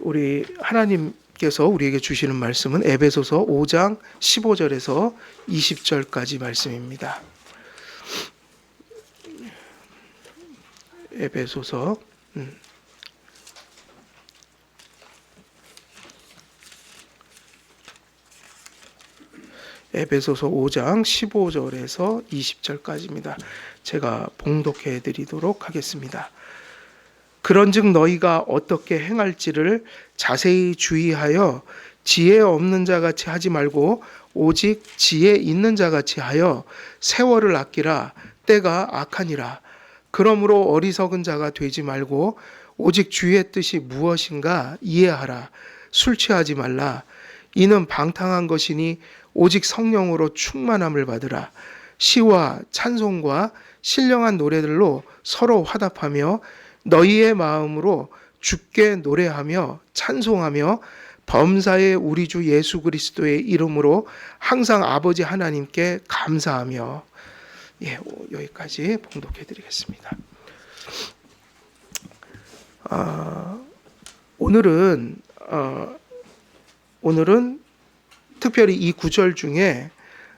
우리 하나님께서 우리에게 주시는 말씀은 에베소서 5장 15절에서 20절까지 말씀입니다. 에베소서 에베소서 5장 15절에서 20절까지입니다. 제가 봉독해 드리도록 하겠습니다. 그런즉 너희가 어떻게 행할지를 자세히 주의하여 지혜 없는 자같이 하지 말고 오직 지혜 있는 자같이 하여 세월을 아끼라. 때가 악하니라. 그러므로 어리석은 자가 되지 말고 오직 주의 뜻이 무엇인가 이해하라. 술 취하지 말라. 이는 방탕한 것이니 오직 성령으로 충만함을 받으라. 시와 찬송과 신령한 노래들로 서로 화답하며 너희의 마음으로 주께 노래하며 찬송하며 범사의 우리 주 예수 그리스도의 이름으로 항상 아버지 하나님께 감사하며. 여기까지 봉독해 드리겠습니다. 오늘은 특별히 이 구절 중에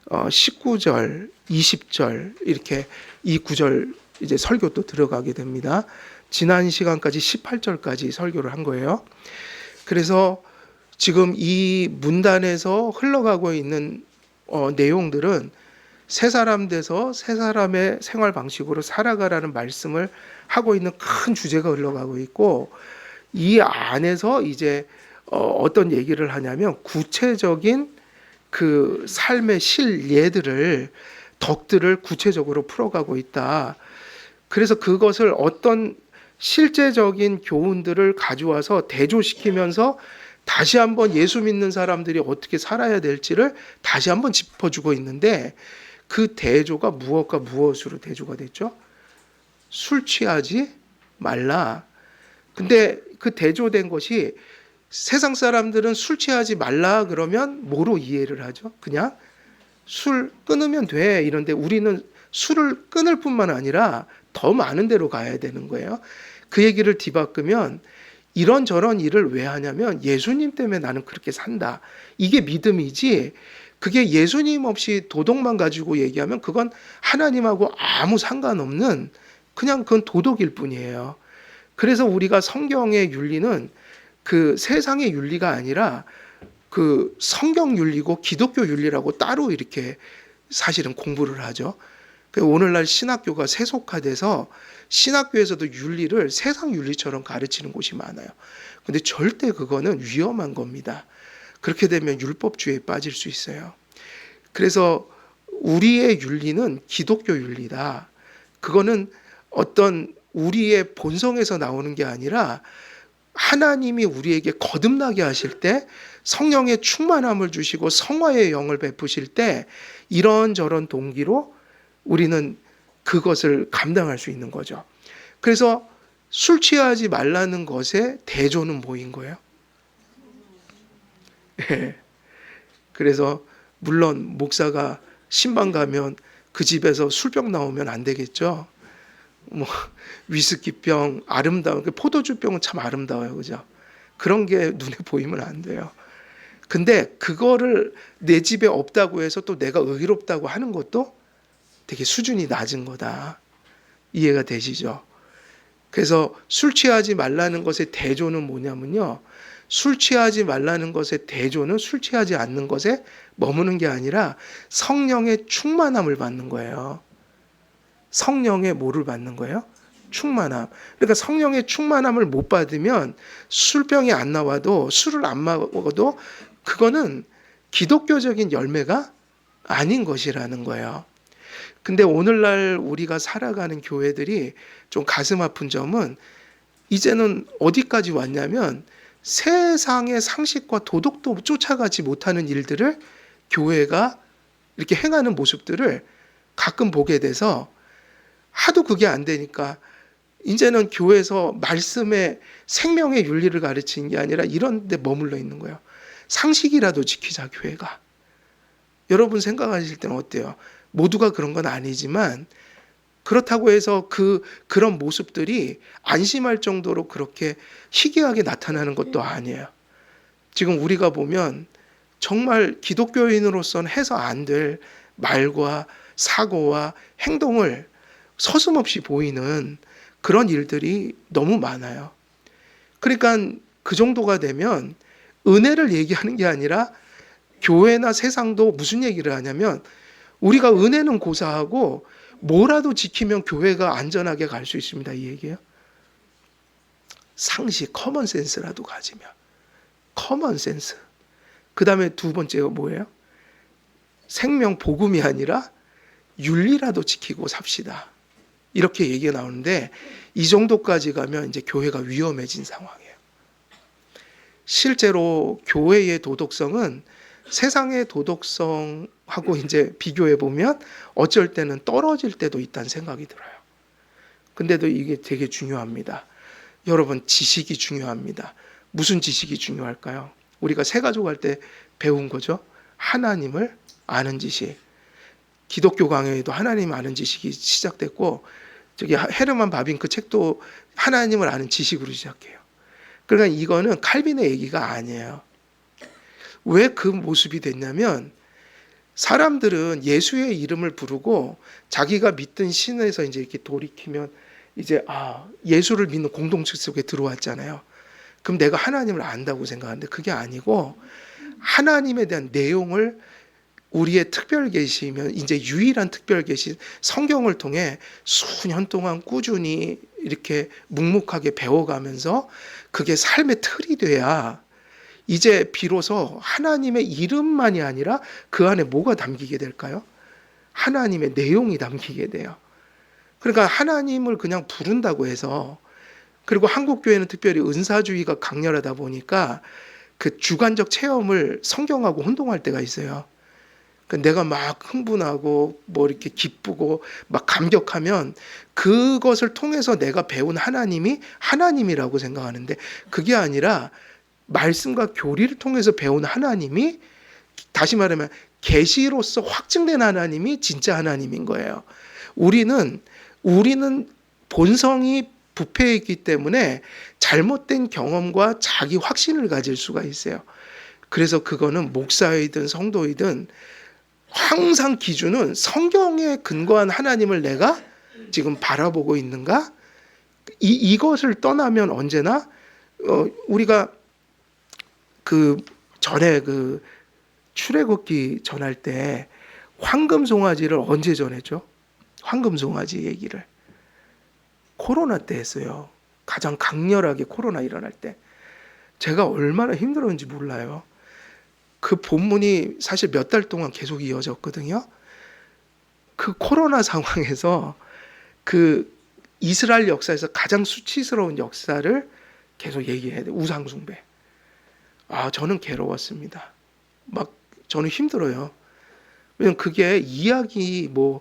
19절, 20절 이렇게 이 구절 이제 설교도 들어가게 됩니다. 지난 시간까지 18절까지 설교를 한 거예요. 그래서 지금 이 문단에서 흘러가고 있는 내용들은 새 사람 돼서 새 사람의 생활 방식으로 살아가라는 말씀을 하고 있는 큰 주제가 흘러가고 있고, 이 안에서 이제 어떤 얘기를 하냐면 구체적인 그 삶의 실예들을, 덕들을 구체적으로 풀어가고 있다. 그래서 그것을 어떤 실제적인 교훈들을 가져와서 대조시키면서 다시 한번 예수 믿는 사람들이 어떻게 살아야 될지를 다시 한번 짚어주고 있는데, 그 대조가 무엇과 무엇으로 대조가 됐죠? 술 취하지 말라. 근데 그 대조된 것이, 세상 사람들은 술 취하지 말라 그러면 뭐로 이해를 하죠? 그냥 술 끊으면 돼. 이런데 우리는 술을 끊을 뿐만 아니라 더 많은 데로 가야 되는 거예요. 그 얘기를 뒤바꾸면 이런저런 일을 왜 하냐면 예수님 때문에 나는 그렇게 산다. 이게 믿음이지, 그게 예수님 없이 도덕만 가지고 얘기하면 그건 하나님하고 아무 상관없는, 그냥 그건 도덕일 뿐이에요. 그래서 우리가 성경의 윤리는 그 세상의 윤리가 아니라 그 성경 윤리고 기독교 윤리라고 따로 이렇게 사실은 공부를 하죠. 오늘날 신학교가 세속화돼서 신학교에서도 윤리를 세상 윤리처럼 가르치는 곳이 많아요. 근데 절대 그거는 위험한 겁니다. 그렇게 되면 율법주의에 빠질 수 있어요. 그래서 우리의 윤리는 기독교 윤리다. 그거는 어떤 우리의 본성에서 나오는 게 아니라 하나님이 우리에게 거듭나게 하실 때 성령의 충만함을 주시고 성화의 영을 베푸실 때 이런저런 동기로 우리는 그것을 감당할 수 있는 거죠. 그래서 술 취하지 말라는 것의 대조는 뭐인 거예요? 그래서 물론 목사가 신방 가면 그 집에서 술병 나오면 안 되겠죠. 뭐 위스키병, 아름다운 포도주병은 참 아름다워요, 그죠? 그런 게 눈에 보이면 안 돼요. 근데 그거를 내 집에 없다고 해서 또 내가 의롭다고 하는 것도 되게 수준이 낮은 거다. 이해가 되시죠? 그래서 술 취하지 말라는 것의 대조는 뭐냐면요, 술 취하지 말라는 것의 대조는 술 취하지 않는 것에 머무는 게 아니라 성령의 충만함을 받는 거예요. 성령의 뭐를 받는 거예요? 충만함. 그러니까 성령의 충만함을 못 받으면 술병이 안 나와도, 술을 안 먹어도 그거는 기독교적인 열매가 아닌 것이라는 거예요. 근데 오늘날 우리가 살아가는 교회들이 좀 가슴 아픈 점은, 이제는 어디까지 왔냐면 세상의 상식과 도덕도 쫓아가지 못하는 일들을 교회가 이렇게 행하는 모습들을 가끔 보게 돼서 하도 그게 안 되니까 이제는 교회에서 말씀의 생명의 윤리를 가르치는 게 아니라 이런 데 머물러 있는 거예요. 상식이라도 지키자, 교회가. 여러분 생각하실 때는 어때요? 모두가 그런 건 아니지만 그렇다고 해서 그런 모습들이 안심할 정도로 그렇게 희귀하게 나타나는 것도 아니에요. 지금 우리가 보면 정말 기독교인으로서는 해서 안 될 말과 사고와 행동을 서슴없이 보이는 그런 일들이 너무 많아요. 그러니까 그 정도가 되면 은혜를 얘기하는 게 아니라 교회나 세상도 무슨 얘기를 하냐면 우리가 은혜는 고사하고 뭐라도 지키면 교회가 안전하게 갈 수 있습니다. 이 얘기예요. 상식, 커먼 센스라도 가지면. 커먼 센스. 그 다음에 두 번째가 뭐예요? 생명 복음이 아니라 윤리라도 지키고 삽시다. 이렇게 얘기가 나오는데 이 정도까지 가면 이제 교회가 위험해진 상황이에요. 실제로 교회의 도덕성은 세상의 도덕성하고 이제 비교해 보면 어쩔 때는 떨어질 때도 있다는 생각이 들어요. 근데도 이게 되게 중요합니다. 여러분, 지식이 중요합니다. 무슨 지식이 중요할까요? 우리가 새가족 할 때 배운 거죠. 하나님을 아는 지식. 기독교 강의에도 하나님 아는 지식이 시작됐고 저기 헤르만 바빙크 책도 하나님을 아는 지식으로 시작해요. 그러니까 이거는 칼빈의 얘기가 아니에요. 왜 그 모습이 됐냐면 사람들은 예수의 이름을 부르고 자기가 믿던 신에서 이제 이렇게 돌이키면 이제 예수를 믿는 공동체 속에 들어왔잖아요. 그럼 내가 하나님을 안다고 생각하는데 그게 아니고 하나님에 대한 내용을 우리의 특별 계시면 이제 유일한 특별 계시 성경을 통해 수년 동안 꾸준히 이렇게 묵묵하게 배워가면서 그게 삶의 틀이 돼야 이제 비로소 하나님의 이름만이 아니라 그 안에 뭐가 담기게 될까요? 하나님의 내용이 담기게 돼요. 그러니까 하나님을 그냥 부른다고 해서 그리고 한국교회는 특별히 은사주의가 강렬하다 보니까 그 주관적 체험을 성경하고 혼동할 때가 있어요. 내가 막 흥분하고 뭐 이렇게 기쁘고 막 감격하면 그것을 통해서 내가 배운 하나님이 하나님이라고 생각하는데 그게 아니라 말씀과 교리를 통해서 배운 하나님이 다시 말하면 계시로서 확증된 하나님이 진짜 하나님인 거예요. 우리는 본성이 부패했기 때문에 잘못된 경험과 자기 확신을 가질 수가 있어요. 그래서 그거는 목사이든 성도이든 항상 기준은 성경에 근거한 하나님을 내가 지금 바라보고 있는가? 이것을 떠나면 언제나 우리가 그 전에 그 출애굽기 전할 때 황금송아지를 언제 전했죠? 황금송아지 얘기를 코로나 때 했어요. 가장 강렬하게 코로나 일어날 때 제가 얼마나 힘들었는지 몰라요. 그 본문이 사실 몇 달 동안 계속 이어졌거든요. 그 코로나 상황에서 그 이스라엘 역사에서 가장 수치스러운 역사를 계속 얘기해야 돼요. 우상숭배. 저는 괴로웠습니다. 막 저는 힘들어요. 왜냐면 그게 이야기 뭐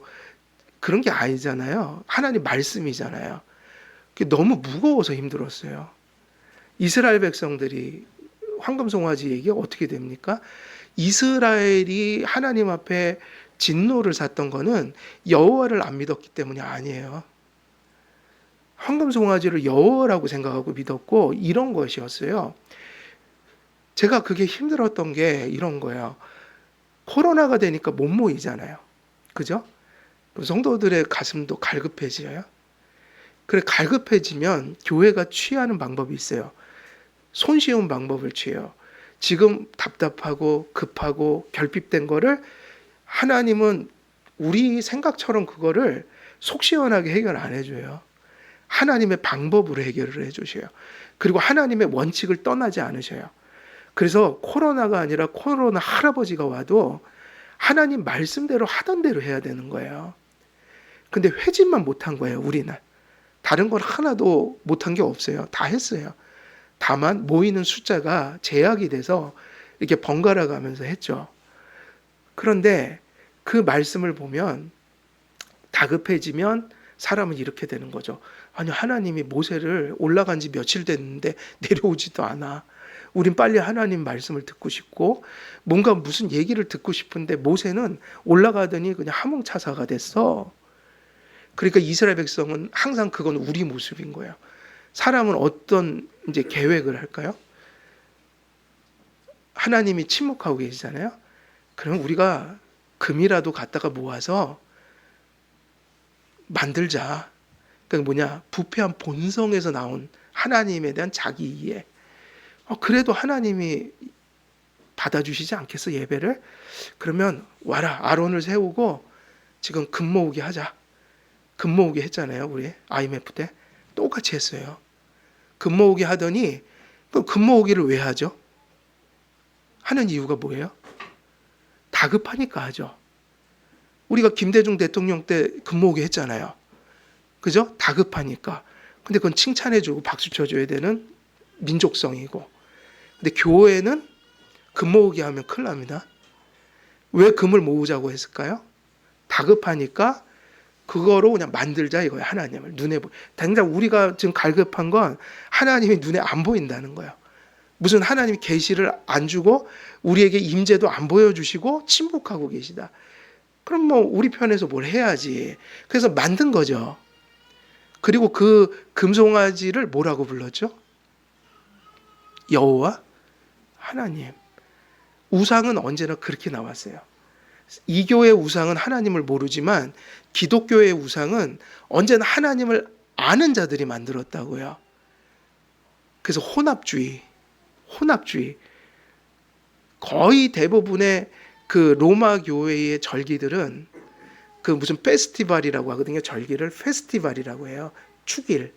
그런 게 아니잖아요. 하나님 말씀이잖아요. 그게 너무 무거워서 힘들었어요. 이스라엘 백성들이 황금송아지 얘기가 어떻게 됩니까? 이스라엘이 하나님 앞에 진노를 샀던 거는 여호와를 안 믿었기 때문이 아니에요. 황금송아지를 여호와라고 생각하고 믿었고 이런 것이었어요. 제가 그게 힘들었던 게 이런 거예요. 코로나가 되니까 못 모이잖아요. 그죠? 성도들의 가슴도 갈급해져요. 그래 갈급해지면 교회가 취하는 방법이 있어요. 손쉬운 방법을 취해요. 지금 답답하고 급하고 결핍된 거를 하나님은 우리 생각처럼 그거를 속 시원하게 해결 안 해줘요. 하나님의 방법으로 해결을 해주셔요. 그리고 하나님의 원칙을 떠나지 않으셔요. 그래서 코로나가 아니라 코로나 할아버지가 와도 하나님 말씀대로 하던 대로 해야 되는 거예요. 근데 회진만 못한 거예요, 우리는. 다른 건 하나도 못한 게 없어요. 다 했어요. 다만 모이는 숫자가 제약이 돼서 이렇게 번갈아 가면서 했죠. 그런데 그 말씀을 보면 다급해지면 사람은 이렇게 되는 거죠. 아니 하나님이 모세를 올라간 지 며칠 됐는데 내려오지도 않아. 우린 빨리 하나님 말씀을 듣고 싶고 뭔가 무슨 얘기를 듣고 싶은데 모세는 올라가더니 그냥 하몽차사가 됐어. 그러니까 이스라엘 백성은 항상 그건 우리 모습인 거예요. 사람은 어떤 이제 계획을 할까요? 하나님이 침묵하고 계시잖아요. 그럼 우리가 금이라도 갖다가 모아서 만들자. 그러니까 뭐냐? 부패한 본성에서 나온 하나님에 대한 자기 이해. 그래도 하나님이 받아주시지 않겠어, 예배를? 그러면 와라, 아론을 세우고 지금 금 모으기 하자. 금 모으기 했잖아요, 우리 IMF 때. 똑같이 했어요. 금 모으기 하더니, 그 금 모으기를 왜 하죠? 하는 이유가 뭐예요? 다급하니까 하죠. 우리가 김대중 대통령 때 금 모으기 했잖아요. 그죠? 다급하니까. 근데 그건 칭찬해주고 박수 쳐줘야 되는 민족성이고. 근데 교회는 금 모으기 하면 큰일 납니다. 왜 금을 모으자고 했을까요? 다급하니까 그거로 그냥 만들자 이거예요. 하나님을 눈에 당장 우리가 지금 갈급한 건 하나님이 눈에 안 보인다는 거예요. 무슨 하나님이 계시를 안 주고 우리에게 임재도 안 보여주시고 침묵하고 계시다. 그럼 뭐 우리 편에서 뭘 해야지. 그래서 만든 거죠. 그리고 그 금송아지를 뭐라고 불렀죠? 여호와 하나님. 우상은 언제나 그렇게 나왔어요. 이교의 우상은 하나님을 모르지만 기독교의 우상은 언제나 하나님을 아는 자들이 만들었다고요. 그래서 혼합주의. 거의 대부분의 그 로마 교회의 절기들은 그 무슨 페스티벌이라고 하거든요. 절기를 페스티벌이라고 해요. 축일.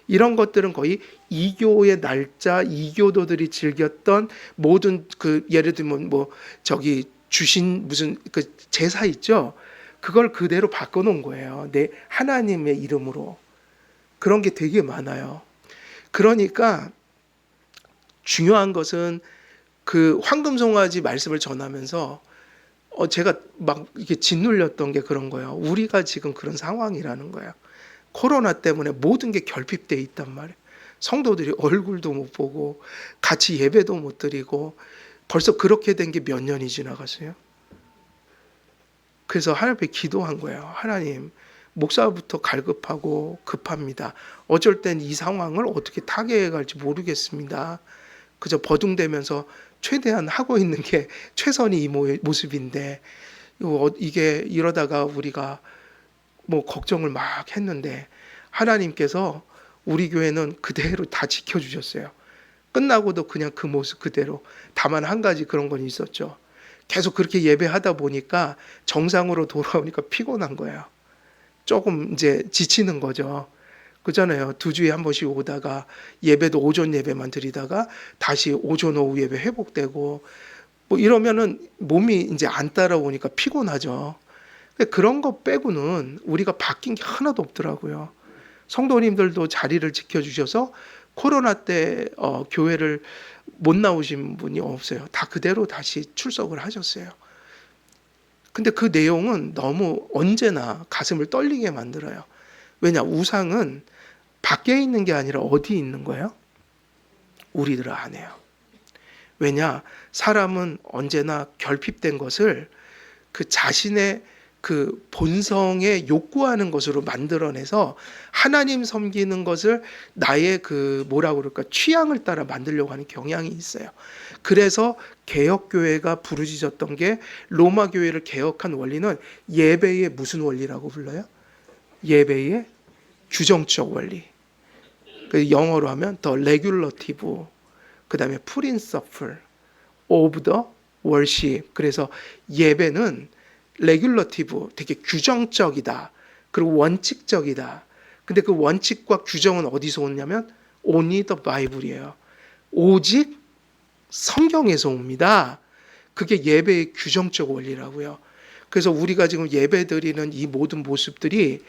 이런 것들은 거의 이교의 날짜, 이교도들이 즐겼던 모든 그 예를 들면 뭐 저기 주신 무슨 그 제사 있죠. 그걸 그대로 바꿔놓은 거예요. 내 하나님의 이름으로. 그런 게 되게 많아요. 그러니까 중요한 것은 그 황금송아지 말씀을 전하면서 제가 막 이렇게 짓눌렸던 게 그런 거예요. 우리가 지금 그런 상황이라는 거예요. 코로나 때문에 모든 게 결핍돼 있단 말이에요. 성도들이 얼굴도 못 보고 같이 예배도 못 드리고 벌써 그렇게 된 게 몇 년이 지나갔어요. 그래서 하나님 앞에 기도한 거예요. 하나님, 목사부터 갈급하고 급합니다. 어쩔 땐 이 상황을 어떻게 타개해 갈지 모르겠습니다. 그저 버둥대면서 최대한 하고 있는 게 최선이 이 모습인데 이게 이러다가 우리가 뭐 걱정을 막 했는데 하나님께서 우리 교회는 그대로 다 지켜주셨어요. 끝나고도 그냥 그 모습 그대로. 다만 한 가지 그런 건 있었죠. 계속 그렇게 예배하다 보니까 정상으로 돌아오니까 피곤한 거예요. 조금 이제 지치는 거죠. 그잖아요. 2주에 한 번씩 오다가 예배도 오전 예배만 드리다가 다시 오전 오후 예배 회복되고 뭐 이러면은 몸이 이제 안 따라오니까 피곤하죠. 그런 거 빼고는 우리가 바뀐 게 하나도 없더라고요. 성도님들도 자리를 지켜주셔서 코로나 때 교회를 못 나오신 분이 없어요. 다 그대로 다시 출석을 하셨어요. 근데 그 내용은 너무 언제나 가슴을 떨리게 만들어요. 왜냐? 우상은 밖에 있는 게 아니라 어디 있는 거예요? 우리들 안에요. 왜냐? 사람은 언제나 결핍된 것을 그 자신의 그 본성에 욕구하는 것으로 만들어내서 하나님 섬기는 것을 나의 그 뭐라고 그럴까 취향을 따라 만들려고 하는 경향이 있어요. 그래서 개혁교회가 부르짖었던 게 로마 교회를 개혁한 원리는 예배의 무슨 원리라고 불러요? 예배의 규정적 원리. 그 영어로 하면 the regulative, 그 다음에 principle of the worship. 그래서 예배는 레귤러티브, 되게 규정적이다. 그리고 원칙적이다. 근데 그 원칙과 규정은 어디서 오냐면 only the Bible이에요. 오직 성경에서 옵니다. 그게 예배의 규정적 원리라고요. 그래서 우리가 지금 예배 드리는 이 모든 모습들이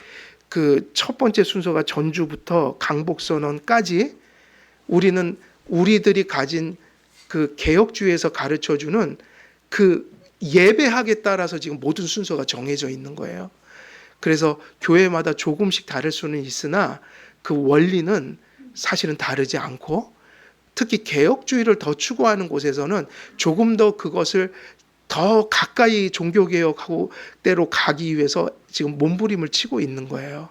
그 첫 번째 순서가 전주부터 강복선언까지 우리는 우리들이 가진 그 개혁주의에서 가르쳐주는 그 예배학에 따라서 지금 모든 순서가 정해져 있는 거예요. 그래서 교회마다 조금씩 다를 수는 있으나 그 원리는 사실은 다르지 않고 특히 개혁주의를 더 추구하는 곳에서는 조금 더 그것을 더 가까이 종교개혁하고 때로 가기 위해서 지금 몸부림을 치고 있는 거예요.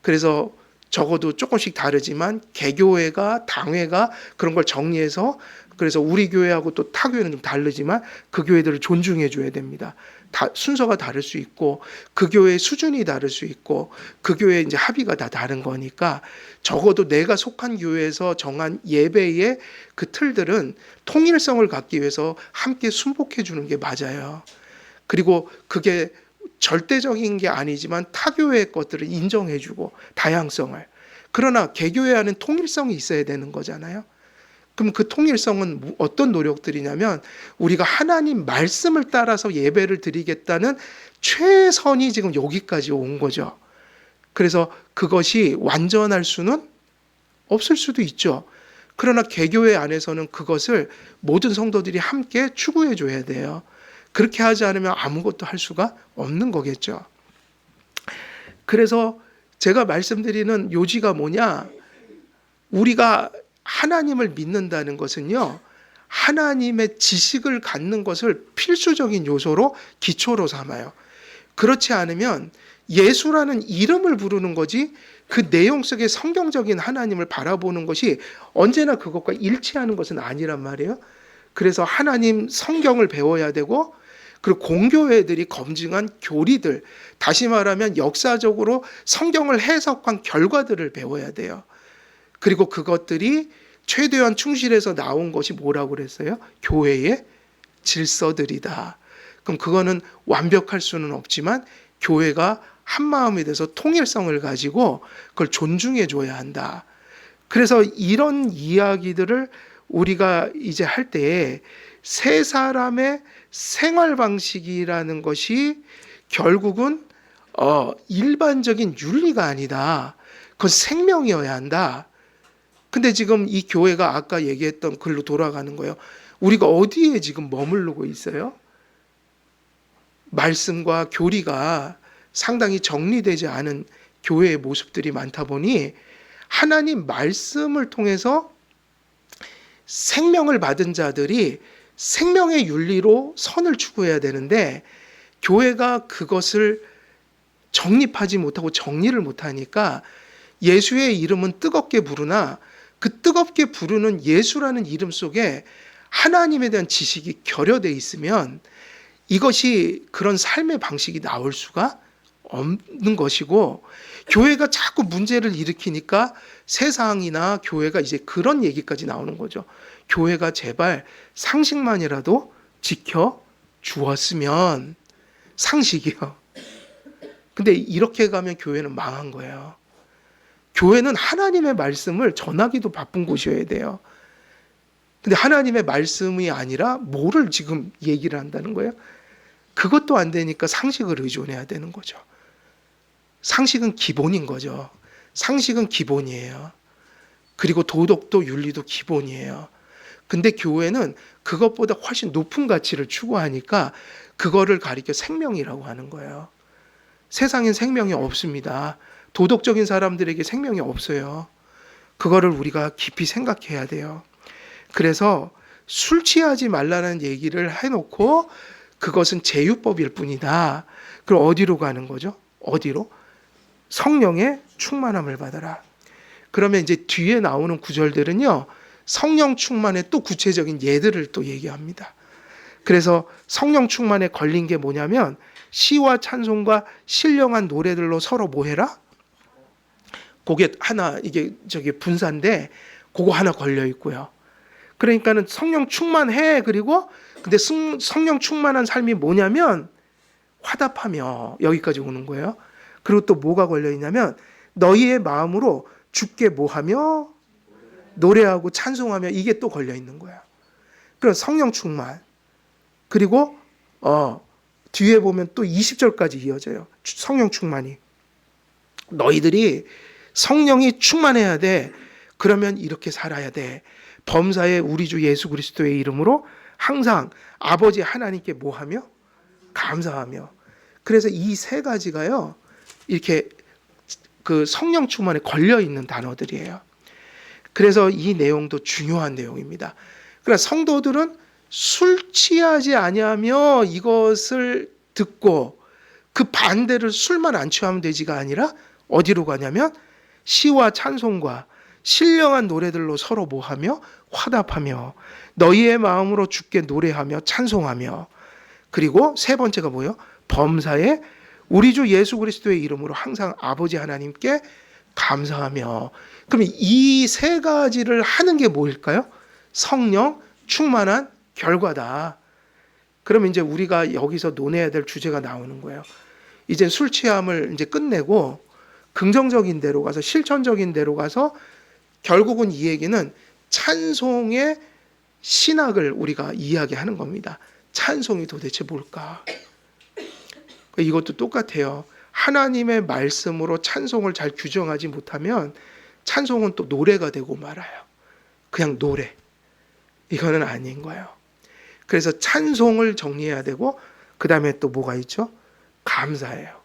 그래서 적어도 조금씩 다르지만 개교회가 당회가 그런 걸 정리해서, 그래서 우리 교회하고 또 타 교회는 좀 다르지만 그 교회들을 존중해 줘야 됩니다. 순서가 다를 수 있고 그 교회의 수준이 다를 수 있고 그 교회의 이제 합의가 다 다른 거니까 적어도 내가 속한 교회에서 정한 예배의 그 틀들은 통일성을 갖기 위해서 함께 순복해 주는 게 맞아요. 그리고 그게 절대적인 게 아니지만 타 교회의 것들을 인정해 주고 다양성을. 그러나 개교회 안은 통일성이 있어야 되는 거잖아요. 그럼 그 통일성은 어떤 노력들이냐면 우리가 하나님 말씀을 따라서 예배를 드리겠다는 최선이 지금 여기까지 온 거죠. 그래서 그것이 완전할 수는 없을 수도 있죠. 그러나 개교회 안에서는 그것을 모든 성도들이 함께 추구해 줘야 돼요. 그렇게 하지 않으면 아무것도 할 수가 없는 거겠죠. 그래서 제가 말씀드리는 요지가 뭐냐? 우리가 하나님을 믿는다는 것은요, 하나님의 지식을 갖는 것을 필수적인 요소로 기초로 삼아요. 그렇지 않으면 예수라는 이름을 부르는 거지 그 내용 속에 성경적인 하나님을 바라보는 것이 언제나 그것과 일치하는 것은 아니란 말이에요. 그래서 하나님 성경을 배워야 되고, 그리고 공교회들이 검증한 교리들, 다시 말하면 역사적으로 성경을 해석한 결과들을 배워야 돼요. 그리고 그것들이 최대한 충실해서 나온 것이 뭐라고 그랬어요? 교회의 질서들이다. 그럼 그거는 완벽할 수는 없지만 교회가 한 마음이 돼서 통일성을 가지고 그걸 존중해 줘야 한다. 그래서 이런 이야기들을 우리가 이제 할 때에 세 사람의 생활 방식이라는 것이 결국은 일반적인 윤리가 아니다. 그건 생명이어야 한다. 근데 지금 이 교회가 아까 얘기했던 글로 돌아가는 거예요. 우리가 어디에 지금 머무르고 있어요? 말씀과 교리가 상당히 정리되지 않은 교회의 모습들이 많다 보니 하나님 말씀을 통해서 생명을 받은 자들이 생명의 윤리로 선을 추구해야 되는데 교회가 그것을 정립하지 못하고 정리를 못하니까 예수의 이름은 뜨겁게 부르나 그 뜨겁게 부르는 예수라는 이름 속에 하나님에 대한 지식이 결여되어 있으면 이것이 그런 삶의 방식이 나올 수가 없는 것이고, 교회가 자꾸 문제를 일으키니까 세상이나 교회가 이제 그런 얘기까지 나오는 거죠. 교회가 제발 상식만이라도 지켜 주었으면. 상식이요. 근데 이렇게 가면 교회는 망한 거예요. 교회는 하나님의 말씀을 전하기도 바쁜 곳이어야 돼요. 근데 하나님의 말씀이 아니라 뭐를 지금 얘기를 한다는 거예요? 그것도 안 되니까 상식을 의존해야 되는 거죠. 상식은 기본인 거죠. 상식은 기본이에요. 그리고 도덕도 윤리도 기본이에요. 근데 교회는 그것보다 훨씬 높은 가치를 추구하니까 그거를 가리켜 생명이라고 하는 거예요. 세상엔 생명이 없습니다. 도덕적인 사람들에게 생명이 없어요. 그거를 우리가 깊이 생각해야 돼요. 그래서 술 취하지 말라는 얘기를 해놓고 그것은 제유법일 뿐이다. 그럼 어디로 가는 거죠? 어디로? 성령의 충만함을 받아라. 그러면 이제 뒤에 나오는 구절들은요, 성령 충만의 또 구체적인 예들을 또 얘기합니다. 그래서 성령 충만에 걸린 게 뭐냐면 시와 찬송과 신령한 노래들로 서로 뭐 해라? 그게 하나, 이게 분사인데 그거 하나 걸려 있고요. 그러니까는 성령 충만해. 그리고 근데 성령 충만한 삶이 뭐냐면 화답하며, 여기까지 오는 거예요. 그리고 또 뭐가 걸려 있냐면 너희의 마음으로 주께 뭐하며 노래하고 찬송하며, 이게 또 걸려 있는 거예요. 그럼 성령 충만. 그리고 뒤에 보면 또 20절까지 이어져요. 성령 충만이. 너희들이 성령이 충만해야 돼. 그러면 이렇게 살아야 돼. 범사에 우리 주 예수 그리스도의 이름으로 항상 아버지 하나님께 뭐하며? 감사하며. 그래서 이 세 가지가요, 이렇게 그 성령 충만에 걸려 있는 단어들이에요. 그래서 이 내용도 중요한 내용입니다. 그러니까 성도들은 술 취하지 아니하며 이것을 듣고 그 반대를 술만 안 취하면 되지가 아니라 어디로 가냐면 시와 찬송과 신령한 노래들로 서로 뭐하며 화답하며 너희의 마음으로 주께 노래하며 찬송하며, 그리고 세 번째가 뭐예요? 범사에 우리 주 예수 그리스도의 이름으로 항상 아버지 하나님께 감사하며. 그럼 이 세 가지를 하는 게 뭐일까요? 성령 충만한 결과다. 그럼 이제 우리가 여기서 논해야 될 주제가 나오는 거예요. 이제 술 취함을 이제 끝내고 긍정적인 데로 가서 실천적인 데로 가서 결국은 이 얘기는 찬송의 신학을 우리가 이야기하는 겁니다. 찬송이 도대체 뭘까? 이것도 똑같아요. 하나님의 말씀으로 찬송을 잘 규정하지 못하면 찬송은 또 노래가 되고 말아요. 그냥 노래. 이거는 아닌 거예요. 그래서 찬송을 정리해야 되고, 그 다음에 또 뭐가 있죠? 감사해요.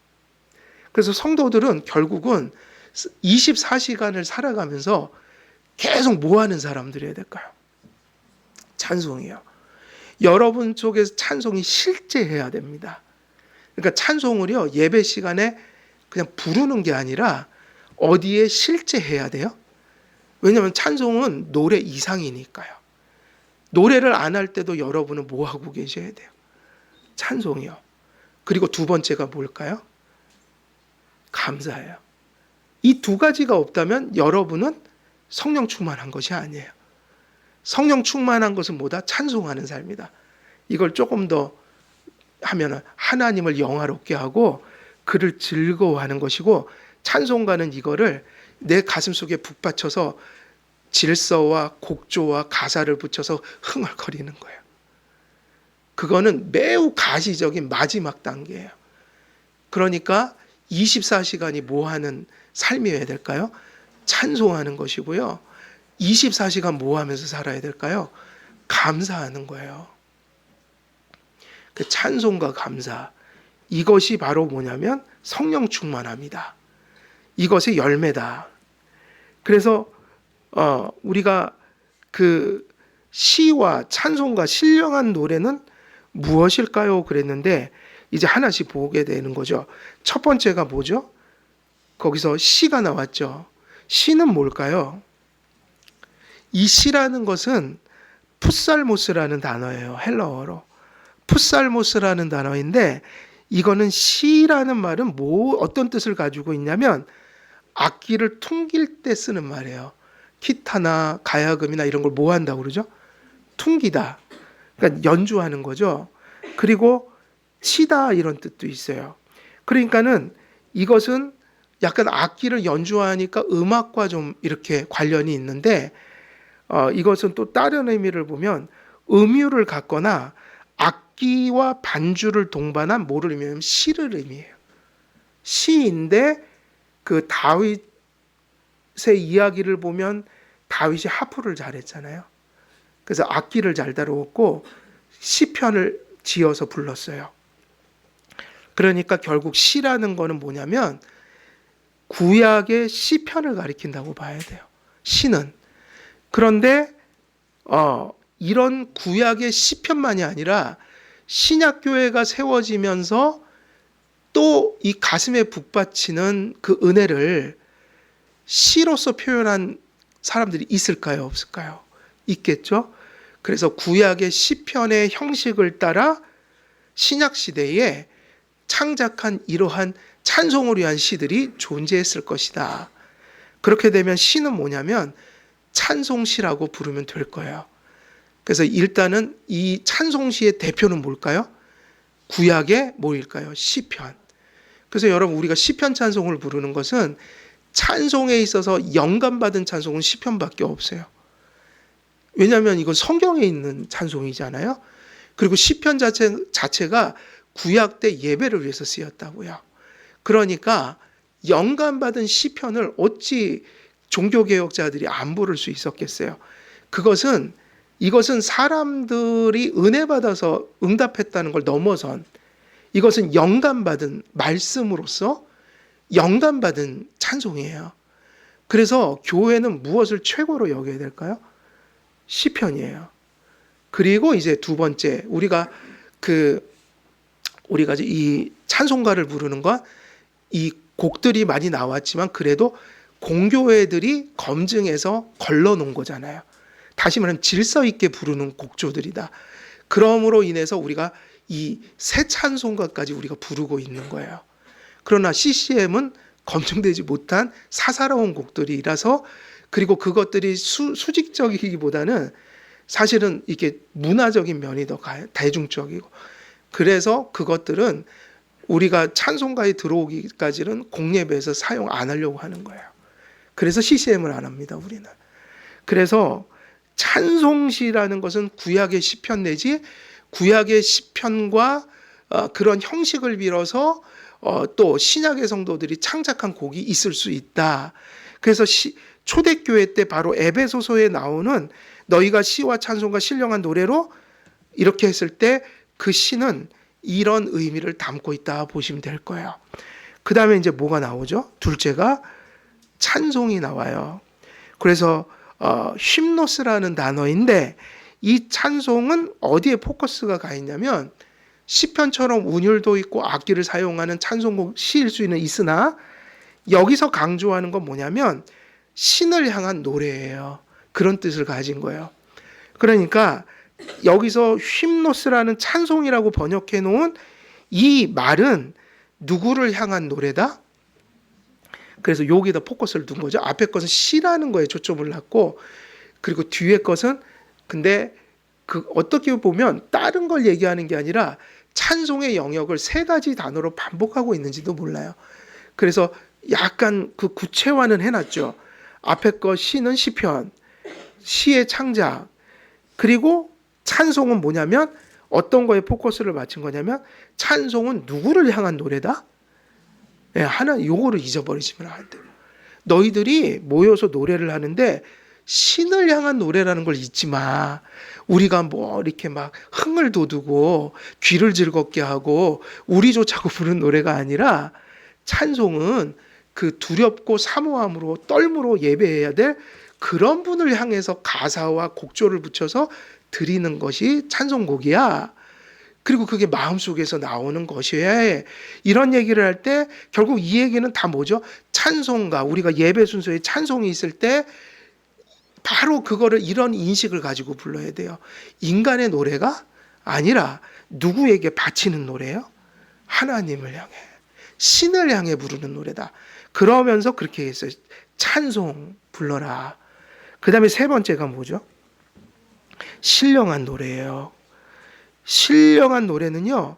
그래서 성도들은 결국은 24시간을 살아가면서 계속 뭐 하는 사람들이어야 될까요? 찬송이요. 여러분 속에서 찬송이 실제해야 됩니다. 그러니까 찬송을요, 예배 시간에 그냥 부르는 게 아니라 어디에 실제해야 돼요? 왜냐하면 찬송은 노래 이상이니까요. 노래를 안 할 때도 여러분은 뭐 하고 계셔야 돼요? 찬송이요. 그리고 두 번째가 뭘까요? 감사해요. 이 두 가지가 없다면 여러분은 성령 충만한 것이 아니에요. 성령 충만한 것은 뭐다? 찬송하는 삶이다. 이걸 조금 더 하면 하나님을 영화롭게 하고 그를 즐거워하는 것이고, 찬송가는 이거를 내 가슴 속에 북받쳐서 질서와 곡조와 가사를 붙여서 흥얼거리는 거예요. 그거는 매우 가시적인 마지막 단계예요. 그러니까 24시간이 뭐 하는 삶이어야 될까요? 찬송하는 것이고요. 24시간 뭐 하면서 살아야 될까요? 감사하는 거예요. 그 찬송과 감사, 이것이 바로 뭐냐면 성령 충만함이다. 이것의 열매다. 그래서 우리가 그 시와 찬송과 신령한 노래는 무엇일까요? 그랬는데 이제 하나씩 보게 되는 거죠. 첫 번째가 뭐죠? 거기서 시가 나왔죠. 시는 뭘까요? 이 시라는 것은 푸살모스라는 단어예요. 헬라어로. 푸살모스라는 단어인데, 이거는 시라는 말은 어떤 뜻을 가지고 있냐면 악기를 퉁길 때 쓰는 말이에요. 기타나 가야금이나 이런 걸 뭐 한다고 그러죠? 퉁기다. 그러니까 연주하는 거죠. 그리고 치다 이런 뜻도 있어요. 그러니까는 이것은 약간 악기를 연주하니까 음악과 좀 이렇게 관련이 있는데, 이것은 또 다른 의미를 보면 음유를 갖거나 악기와 반주를 동반한 뭐를 의미하면 시를 의미해요. 시인데 그 다윗의 이야기를 보면 다윗이 하프를 잘했잖아요. 그래서 악기를 잘 다루었고 시편을 지어서 불렀어요. 그러니까 결국 시라는 거는 뭐냐면 구약의 시편을 가리킨다고 봐야 돼요. 시는. 그런데 이런 구약의 시편만이 아니라 신약교회가 세워지면서 또 이 가슴에 북받치는 그 은혜를 시로서 표현한 사람들이 있을까요? 없을까요? 있겠죠? 그래서 구약의 시편의 형식을 따라 신약시대에 창작한 이러한 찬송을 위한 시들이 존재했을 것이다. 그렇게 되면 시는 뭐냐면 찬송시라고 부르면 될 거예요. 그래서 일단은 이 찬송시의 대표는 뭘까요? 구약의 뭐일까요? 시편. 그래서 여러분, 우리가 시편 찬송을 부르는 것은 찬송에 있어서 영감받은 찬송은 시편밖에 없어요. 왜냐하면 이건 성경에 있는 찬송이잖아요. 그리고 시편 자체가 구약 때 예배를 위해서 쓰였다고요. 그러니까 영감받은 시편을 어찌 종교개혁자들이 안 부를 수 있었겠어요. 이것은 사람들이 은혜 받아서 응답했다는 걸 넘어선, 이것은 영감받은 말씀으로서 영감받은 찬송이에요. 그래서 교회는 무엇을 최고로 여겨야 될까요? 시편이에요. 그리고 이제 두 번째 우리가 이 찬송가를 부르는 건 이 곡들이 많이 나왔지만 그래도 공교회들이 검증해서 걸러놓은 거잖아요. 다시 말하면 질서 있게 부르는 곡조들이다. 그러므로 인해서 우리가 이 새 찬송가까지 우리가 부르고 있는 거예요. 그러나 CCM은 검증되지 못한 사사로운 곡들이라서, 그리고 그것들이 수직적이기보다는 사실은 이게 문화적인 면이 더 대중적이고, 그래서 그것들은 우리가 찬송가에 들어오기까지는 공예배에서 사용 안 하려고 하는 거예요. 그래서 CCM을 안 합니다, 우리는. 그래서 찬송시라는 것은 구약의 시편 내지 구약의 시편과 그런 형식을 빌어서 또 신약의 성도들이 창작한 곡이 있을 수 있다. 그래서 초대교회 때 바로 에베소서에 나오는 너희가 시와 찬송과 신령한 노래로 이렇게 했을 때 그 시는 이런 의미를 담고 있다 보시면 될 거예요. 그 다음에 이제 뭐가 나오죠? 둘째가 찬송이 나와요. 그래서 쉼노스라는 단어인데 이 찬송은 어디에 포커스가 가 있냐면 시편처럼 운율도 있고 악기를 사용하는 찬송곡 시일 수는 있으나 여기서 강조하는 건 뭐냐면 신을 향한 노래예요. 그런 뜻을 가진 거예요. 그러니까 여기서 쉼노스라는 찬송이라고 번역해 놓은 이 말은 누구를 향한 노래다? 그래서 여기다 포커스를 둔 거죠. 앞에 것은 시라는 거에 초점을 놨고, 그리고 뒤에 것은 근데 어떻게 보면 다른 걸 얘기하는 게 아니라 찬송의 영역을 세 가지 단어로 반복하고 있는지도 몰라요. 그래서 약간 그 구체화는 해놨죠. 앞에 거 시는 시편, 시의 창작, 그리고 찬송은 뭐냐면 어떤 거에 포커스를 맞춘 거냐면 찬송은 누구를 향한 노래다? 네, 하나 요거를 잊어버리시면 안 돼요. 너희들이 모여서 노래를 하는데 신을 향한 노래라는 걸 잊지 마. 우리가 뭐 이렇게 막 흥을 돋우고 귀를 즐겁게 하고 우리 좋자고 부르는 노래가 아니라 찬송은 그 두렵고 사모함으로 떨므로 예배해야 될 그런 분을 향해서 가사와 곡조를 붙여서 드리는 것이 찬송곡이야. 그리고 그게 마음속에서 나오는 것이어야 해. 이런 얘기를 할 때 결국 이 얘기는 다 뭐죠? 찬송가, 우리가 예배 순서에 찬송이 있을 때 바로 그거를 이런 인식을 가지고 불러야 돼요. 인간의 노래가 아니라 누구에게 바치는 노래예요? 하나님을 향해, 신을 향해 부르는 노래다. 그러면서 그렇게 했어요. 찬송 불러라. 그 다음에 세 번째가 뭐죠? 신령한 노래예요. 신령한 노래는요,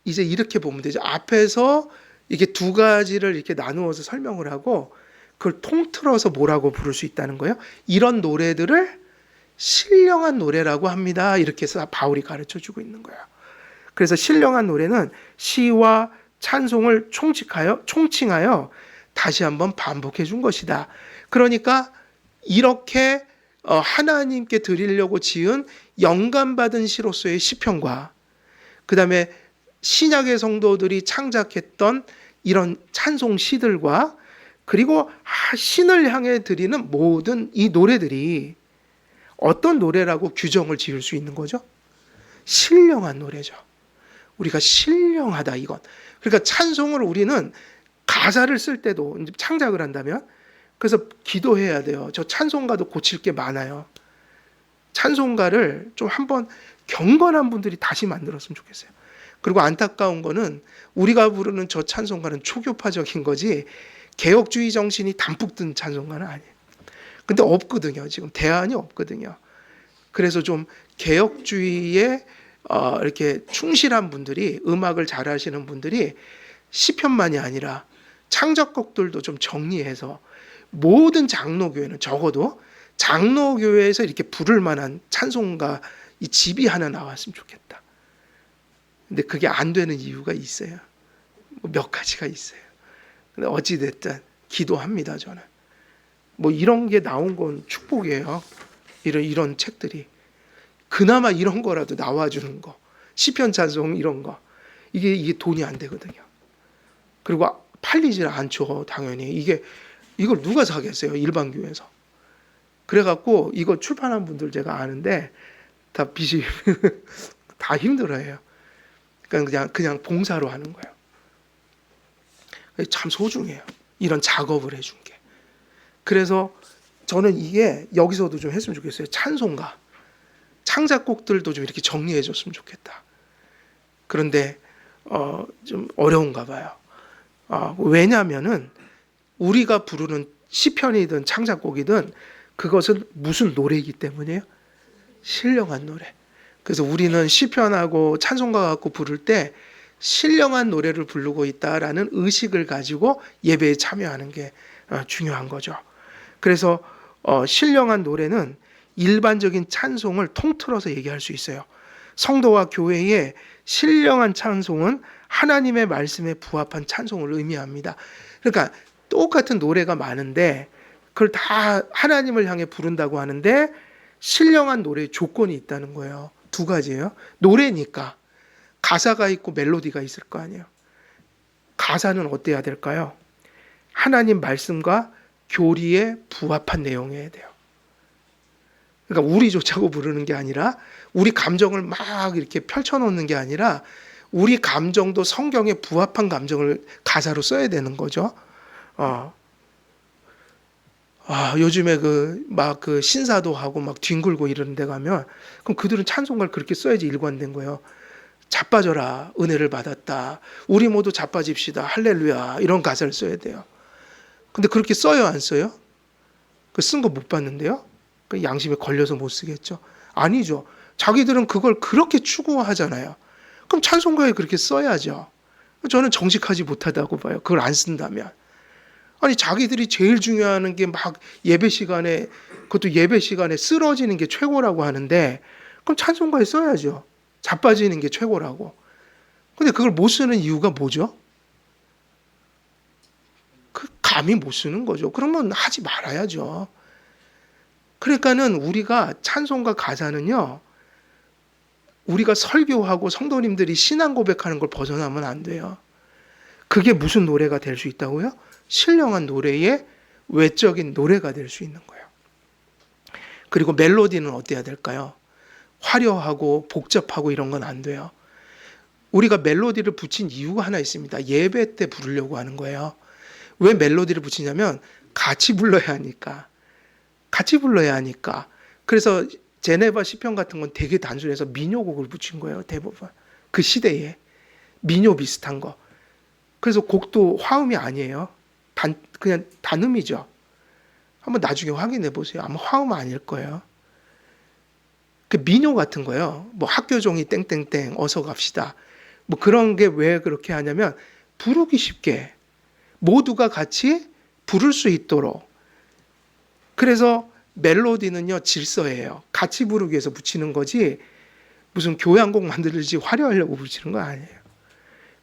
이제 이렇게 보면 되죠. 앞에서 이게 두 가지를 이렇게 나누어서 설명을 하고 그걸 통틀어서 뭐라고 부를 수 있다는 거예요. 이런 노래들을 신령한 노래라고 합니다. 이렇게 해서 바울이 가르쳐 주고 있는 거예요. 그래서 신령한 노래는 시와 찬송을 총칭하여 다시 한번 반복해 준 것이다. 그러니까 이렇게 하나님께 드리려고 지은 영감받은 시로서의 시편과 그 다음에 신약의 성도들이 창작했던 이런 찬송 시들과 그리고 신을 향해 드리는 모든 이 노래들이 어떤 노래라고 규정을 지을 수 있는 거죠? 신령한 노래죠. 우리가 신령하다 이건. 그러니까 찬송을 우리는 가사를 쓸 때도 창작을 한다면 그래서 기도해야 돼요. 저 찬송가도 고칠 게 많아요. 찬송가를 좀 한번 경건한 분들이 다시 만들었으면 좋겠어요. 그리고 안타까운 거는 우리가 부르는 저 찬송가는 초교파적인 거지 개혁주의 정신이 담뿍 든 찬송가는 아니에요. 근데 없거든요. 지금 대안이 없거든요. 그래서 좀 개혁주의에 이렇게 충실한 분들이, 음악을 잘하시는 분들이 시편만이 아니라 창작곡들도 좀 정리해서 모든 장로교회는 적어도 장로교회에서 이렇게 부를 만한 찬송가 이 집이 하나 나왔으면 좋겠다. 근데 그게 안 되는 이유가 있어요. 몇 가지가 있어요. 근데 어찌됐든 기도합니다, 저는. 뭐 이런 게 나온 건 축복이에요. 이런 책들이. 그나마 이런 거라도 나와주는 거. 시편 찬송 이런 거. 이게 돈이 안 되거든요. 그리고 팔리질 않죠, 당연히. 이걸 누가 사겠어요, 일반 교회에서. 그래갖고 이거 출판한 분들 제가 아는데 다 빚이 다 힘들어해요. 그냥 봉사로 하는 거예요. 참 소중해요. 이런 작업을 해준 게. 그래서 저는 이게 여기서도 좀 했으면 좋겠어요. 찬송가, 창작곡들도 좀 이렇게 정리해 줬으면 좋겠다. 그런데 좀 어려운가 봐요. 왜냐하면은 우리가 부르는 시편이든 창작곡이든 그것은 무슨 노래이기 때문이에요? 신령한 노래. 그래서 우리는 시편하고 찬송가 갖고 부를 때 신령한 노래를 부르고 있다라는 의식을 가지고 예배에 참여하는 게 중요한 거죠. 그래서 신령한 노래는 일반적인 찬송을 통틀어서 얘기할 수 있어요. 성도와 교회의 신령한 찬송은 하나님의 말씀에 부합한 찬송을 의미합니다. 그러니까 똑같은 노래가 많은데 그걸 다 하나님을 향해 부른다고 하는데 신령한 노래의 조건이 있다는 거예요. 두 가지예요. 노래니까 가사가 있고 멜로디가 있을 거 아니에요. 가사는 어때야 될까요? 하나님 말씀과 교리에 부합한 내용이어야 돼요. 그러니까 우리 좋자고 부르는 게 아니라 우리 감정을 막 이렇게 펼쳐놓는 게 아니라 우리 감정도 성경에 부합한 감정을 가사로 써야 되는 거죠. 요즘에 그 신사도 하고 막 뒹굴고 이러는 데 가면 그럼 그들은 찬송가를 그렇게 써야지 일관된 거예요. 자빠져라 은혜를 받았다. 우리 모두 자빠집시다. 할렐루야. 이런 가사를 써야 돼요. 근데 그렇게 써요 안 써요? 그 쓴 거 못 봤는데요. 그 양심에 걸려서 못 쓰겠죠. 아니죠. 자기들은 그걸 그렇게 추구하잖아요. 그럼 찬송가에 그렇게 써야죠. 저는 정직하지 못하다고 봐요. 그걸 안 쓴다면. 아니 자기들이 제일 중요한 게 막 예배 시간에 그것도 예배 시간에 쓰러지는 게 최고라고 하는데 그럼 찬송가에 써야죠. 자빠지는 게 최고라고. 근데 그걸 못 쓰는 이유가 뭐죠? 그 감히 못 쓰는 거죠. 그러면 하지 말아야죠. 그러니까는 우리가 찬송가 가사는요. 우리가 설교하고 성도님들이 신앙 고백하는 걸 벗어나면 안 돼요. 그게 무슨 노래가 될 수 있다고요? 신령한 노래의 외적인 노래가 될 수 있는 거예요. 그리고 멜로디는 어때야 될까요? 화려하고 복잡하고 이런 건 안 돼요. 우리가 멜로디를 붙인 이유가 하나 있습니다. 예배 때 부르려고 하는 거예요. 왜 멜로디를 붙이냐면 같이 불러야 하니까. 같이 불러야 하니까. 그래서 제네바 시편 같은 건 되게 단순해서 민요곡을 붙인 거예요. 대부분. 그 시대에. 민요 비슷한 거. 그래서 곡도 화음이 아니에요. 그냥 단음이죠. 한번 나중에 확인해 보세요. 아마 화음 아닐 거예요. 그 민요 같은 거요. 뭐 학교종이 땡땡땡 어서 갑시다. 뭐 그런 게 왜 그렇게 하냐면 부르기 쉽게 모두가 같이 부를 수 있도록. 그래서 멜로디는요 질서예요. 같이 부르기 위해서 붙이는 거지 무슨 교향곡 만들지 화려하려고 붙이는 거 아니에요.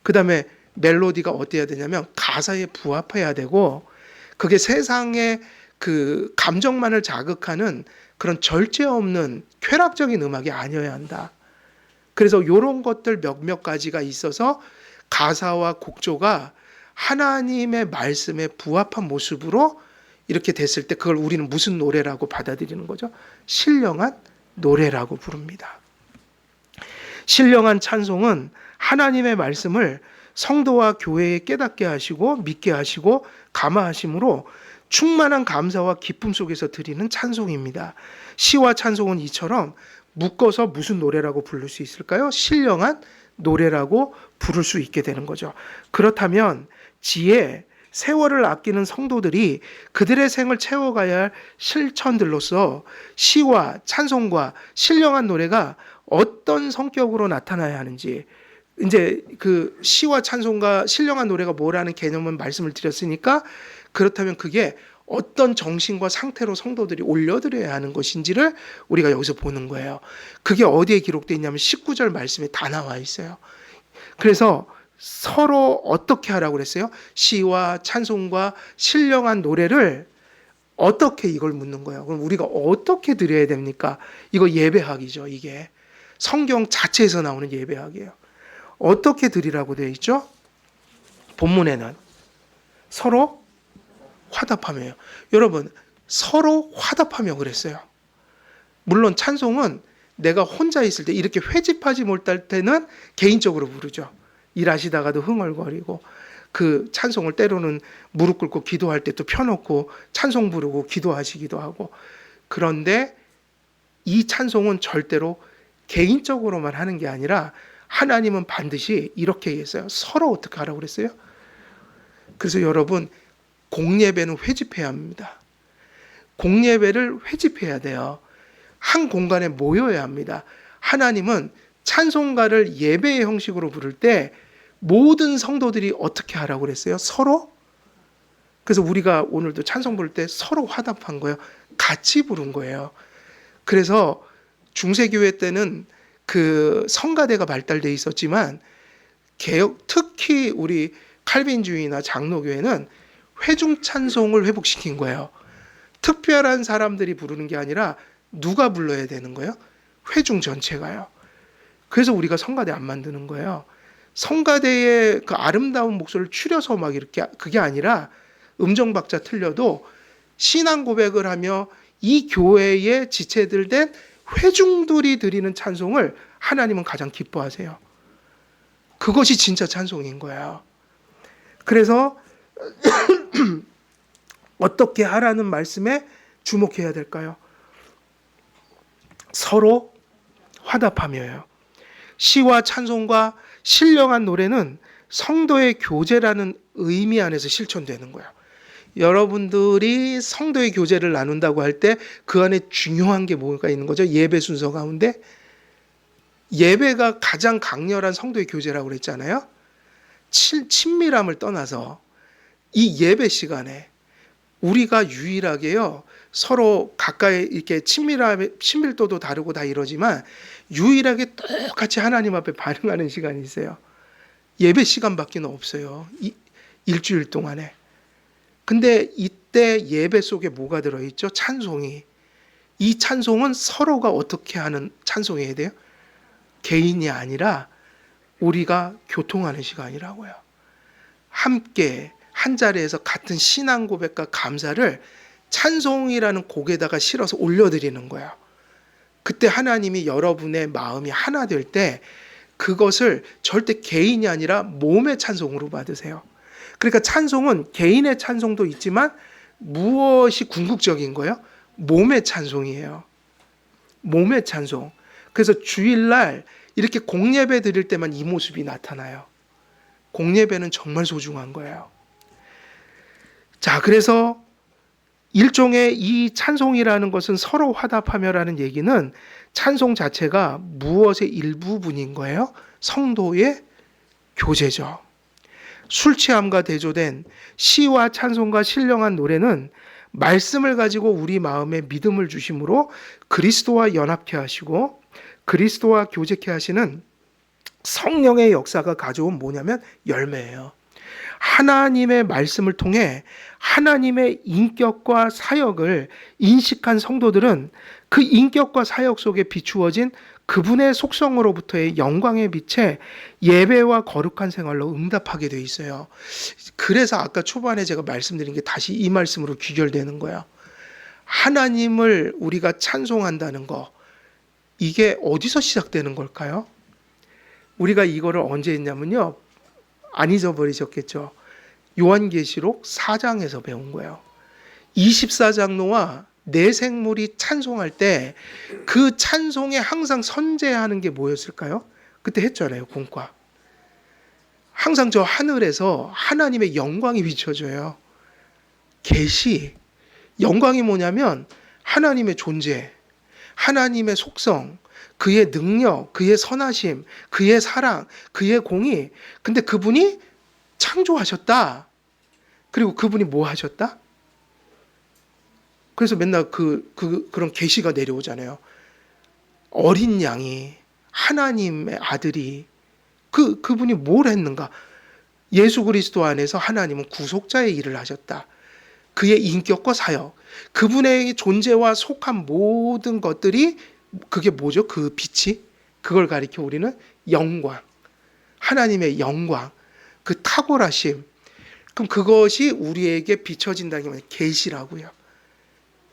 그 다음에 멜로디가 어때야 되냐면 가사에 부합해야 되고 그게 세상의 그 감정만을 자극하는 그런 절제 없는 쾌락적인 음악이 아니어야 한다. 그래서 이런 것들 몇몇 가지가 있어서 가사와 곡조가 하나님의 말씀에 부합한 모습으로 이렇게 됐을 때 그걸 우리는 무슨 노래라고 받아들이는 거죠? 신령한 노래라고 부릅니다. 신령한 찬송은 하나님의 말씀을 성도와 교회에 깨닫게 하시고 믿게 하시고 감화하심으로 충만한 감사와 기쁨 속에서 드리는 찬송입니다. 시와 찬송은 이처럼 묶어서 무슨 노래라고 부를 수 있을까요? 신령한 노래라고 부를 수 있게 되는 거죠. 그렇다면 지혜, 세월을 아끼는 성도들이 그들의 생을 채워가야 할 실천들로서 시와 찬송과 신령한 노래가 어떤 성격으로 나타나야 하는지 이제 그 시와 찬송과 신령한 노래가 뭐라는 개념은 말씀을 드렸으니까 그렇다면 그게 어떤 정신과 상태로 성도들이 올려드려야 하는 것인지를 우리가 여기서 보는 거예요. 그게 어디에 기록되어 있냐면 19절 말씀에 다 나와 있어요. 그래서 서로 어떻게 하라고 그랬어요? 시와 찬송과 신령한 노래를 어떻게 이걸 묻는 거예요. 그럼 우리가 어떻게 드려야 됩니까? 이거 예배학이죠. 이게 성경 자체에서 나오는 예배학이에요. 어떻게 드리라고 되어 있죠? 본문에는 서로 화답하며요. 여러분 서로 화답하며 그랬어요. 물론 찬송은 내가 혼자 있을 때, 이렇게 회집하지 못할 때는 개인적으로 부르죠. 일하시다가도 흥얼거리고, 그 찬송을 때로는 무릎 꿇고 기도할 때 또 펴놓고 찬송 부르고 기도하시기도 하고. 그런데 이 찬송은 절대로 개인적으로만 하는 게 아니라 하나님은 반드시 이렇게 했어요. 서로 어떻게 하라고 그랬어요? 그래서 여러분, 공예배는 회집해야 합니다. 공예배를 회집해야 돼요. 한 공간에 모여야 합니다. 하나님은 찬송가를 예배의 형식으로 부를 때 모든 성도들이 어떻게 하라고 그랬어요? 서로? 그래서 우리가 오늘도 찬송 부를 때 서로 화답한 거예요. 같이 부른 거예요. 그래서 중세교회 때는 그 성가대가 발달돼 있었지만 개혁, 특히 우리 칼빈주의나 장로교회는 회중 찬송을 회복시킨 거예요. 특별한 사람들이 부르는 게 아니라 누가 불러야 되는 거예요? 회중 전체가요. 그래서 우리가 성가대 안 만드는 거예요. 성가대의 그 아름다운 목소리를 추려서 막 이렇게, 그게 아니라 음정 박자 틀려도 신앙 고백을 하며 이 교회에 지체들된 회중들이 드리는 찬송을 하나님은 가장 기뻐하세요. 그것이 진짜 찬송인 거예요. 그래서 어떻게 하라는 말씀에 주목해야 될까요? 서로 화답하며요. 시와 찬송과 신령한 노래는 성도의 교제라는 의미 안에서 실천되는 거예요. 여러분들이 성도의 교제를 나눈다고 할 때 그 안에 중요한 게 뭐가 있는 거죠? 예배 순서 가운데 예배가 가장 강렬한 성도의 교제라고 그랬잖아요. 친밀함을 떠나서 이 예배 시간에 우리가 유일하게요, 서로 가까이 이렇게 친밀도도 다르고 다 이러지만 유일하게 똑같이 하나님 앞에 반응하는 시간이 있어요. 예배 시간밖에 없어요. 일주일 동안에. 근데 이때 예배 속에 뭐가 들어있죠? 찬송이. 이 찬송은 서로가 어떻게 하는 찬송이어야 돼요? 개인이 아니라 우리가 교통하는 시간이라고요. 함께 한 자리에서 같은 신앙 고백과 감사를 찬송이라는 곡에다가 실어서 올려드리는 거예요. 그때 하나님이 여러분의 마음이 하나 될 때 그것을 절대 개인이 아니라 몸의 찬송으로 받으세요. 그러니까 찬송은 개인의 찬송도 있지만 무엇이 궁극적인 거예요? 몸의 찬송이에요. 몸의 찬송. 그래서 주일날 이렇게 공예배 드릴 때만 이 모습이 나타나요. 공예배는 정말 소중한 거예요. 자, 그래서 일종의 이 찬송이라는 것은 서로 화답하며라는 얘기는 찬송 자체가 무엇의 일부분인 거예요? 성도의 교제죠. 술 취함과 대조된 시와 찬송과 신령한 노래는 말씀을 가지고 우리 마음에 믿음을 주심으로 그리스도와 연합케 하시고 그리스도와 교제케 하시는 성령의 역사가 가져온 뭐냐면 열매예요. 하나님의 말씀을 통해 하나님의 인격과 사역을 인식한 성도들은 그 인격과 사역 속에 비추어진 그분의 속성으로부터의 영광의 빛에 예배와 거룩한 생활로 응답하게 돼 있어요. 그래서 아까 초반에 제가 말씀드린 게 다시 이 말씀으로 귀결되는 거예요. 하나님을 우리가 찬송한다는 거, 이게 어디서 시작되는 걸까요? 우리가 이거를 언제 했냐면요, 안 잊어버리셨겠죠. 요한계시록 4장에서 배운 거예요. 24장로와 내 생물이 찬송할 때 그 찬송에 항상 선제하는 게 뭐였을까요? 그때 했잖아요, 공과. 항상 저 하늘에서 하나님의 영광이 비춰져요. 계시. 영광이 뭐냐면 하나님의 존재, 하나님의 속성, 그의 능력, 그의 선하심, 그의 사랑, 그의 공의. 근데 그분이 창조하셨다. 그리고 그분이 뭐 하셨다? 그래서 맨날 그런 계시가 내려오잖아요. 어린 양이, 하나님의 아들이, 그분이 뭘 했는가? 예수 그리스도 안에서 하나님은 구속자의 일을 하셨다. 그의 인격과 사역, 그분의 존재와 속한 모든 것들이, 그게 뭐죠? 그 빛이? 그걸 가리켜 우리는 영광, 하나님의 영광, 그 탁월하심. 그럼 그것이 우리에게 비춰진다는 게 계시라고요.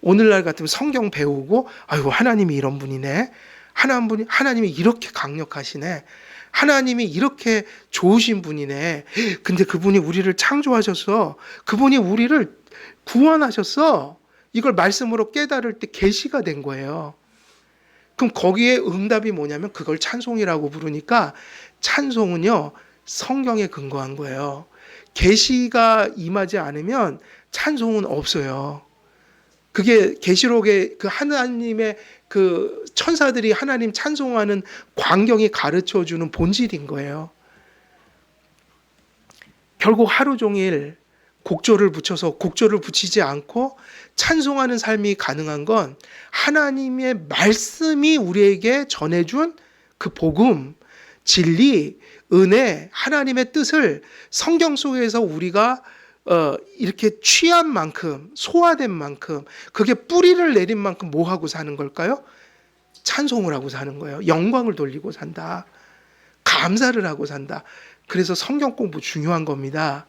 오늘날 같으면 성경 배우고, 아이고 하나님이 이런 분이네, 하나님이 이렇게 강력하시네. 하나님이 이렇게 좋으신 분이네. 근데 그분이 우리를 창조하셨어. 그분이 우리를 구원하셨어. 이걸 말씀으로 깨달을 때 계시가 된 거예요. 그럼 거기에 응답이 뭐냐면 그걸 찬송이라고 부르니까 찬송은요 성경에 근거한 거예요. 계시가 임하지 않으면 찬송은 없어요. 그게 계시록의 그 하나님의 그 천사들이 하나님 찬송하는 광경이 가르쳐 주는 본질인 거예요. 결국 하루 종일 곡조를 붙여서 곡조를 붙이지 않고 찬송하는 삶이 가능한 건 하나님의 말씀이 우리에게 전해준 그 복음, 진리, 은혜, 하나님의 뜻을 성경 속에서 우리가 이렇게 취한 만큼, 소화된 만큼, 그게 뿌리를 내린 만큼 뭐 하고 사는 걸까요? 찬송을 하고 사는 거예요. 영광을 돌리고 산다. 감사를 하고 산다. 그래서 성경 공부 중요한 겁니다.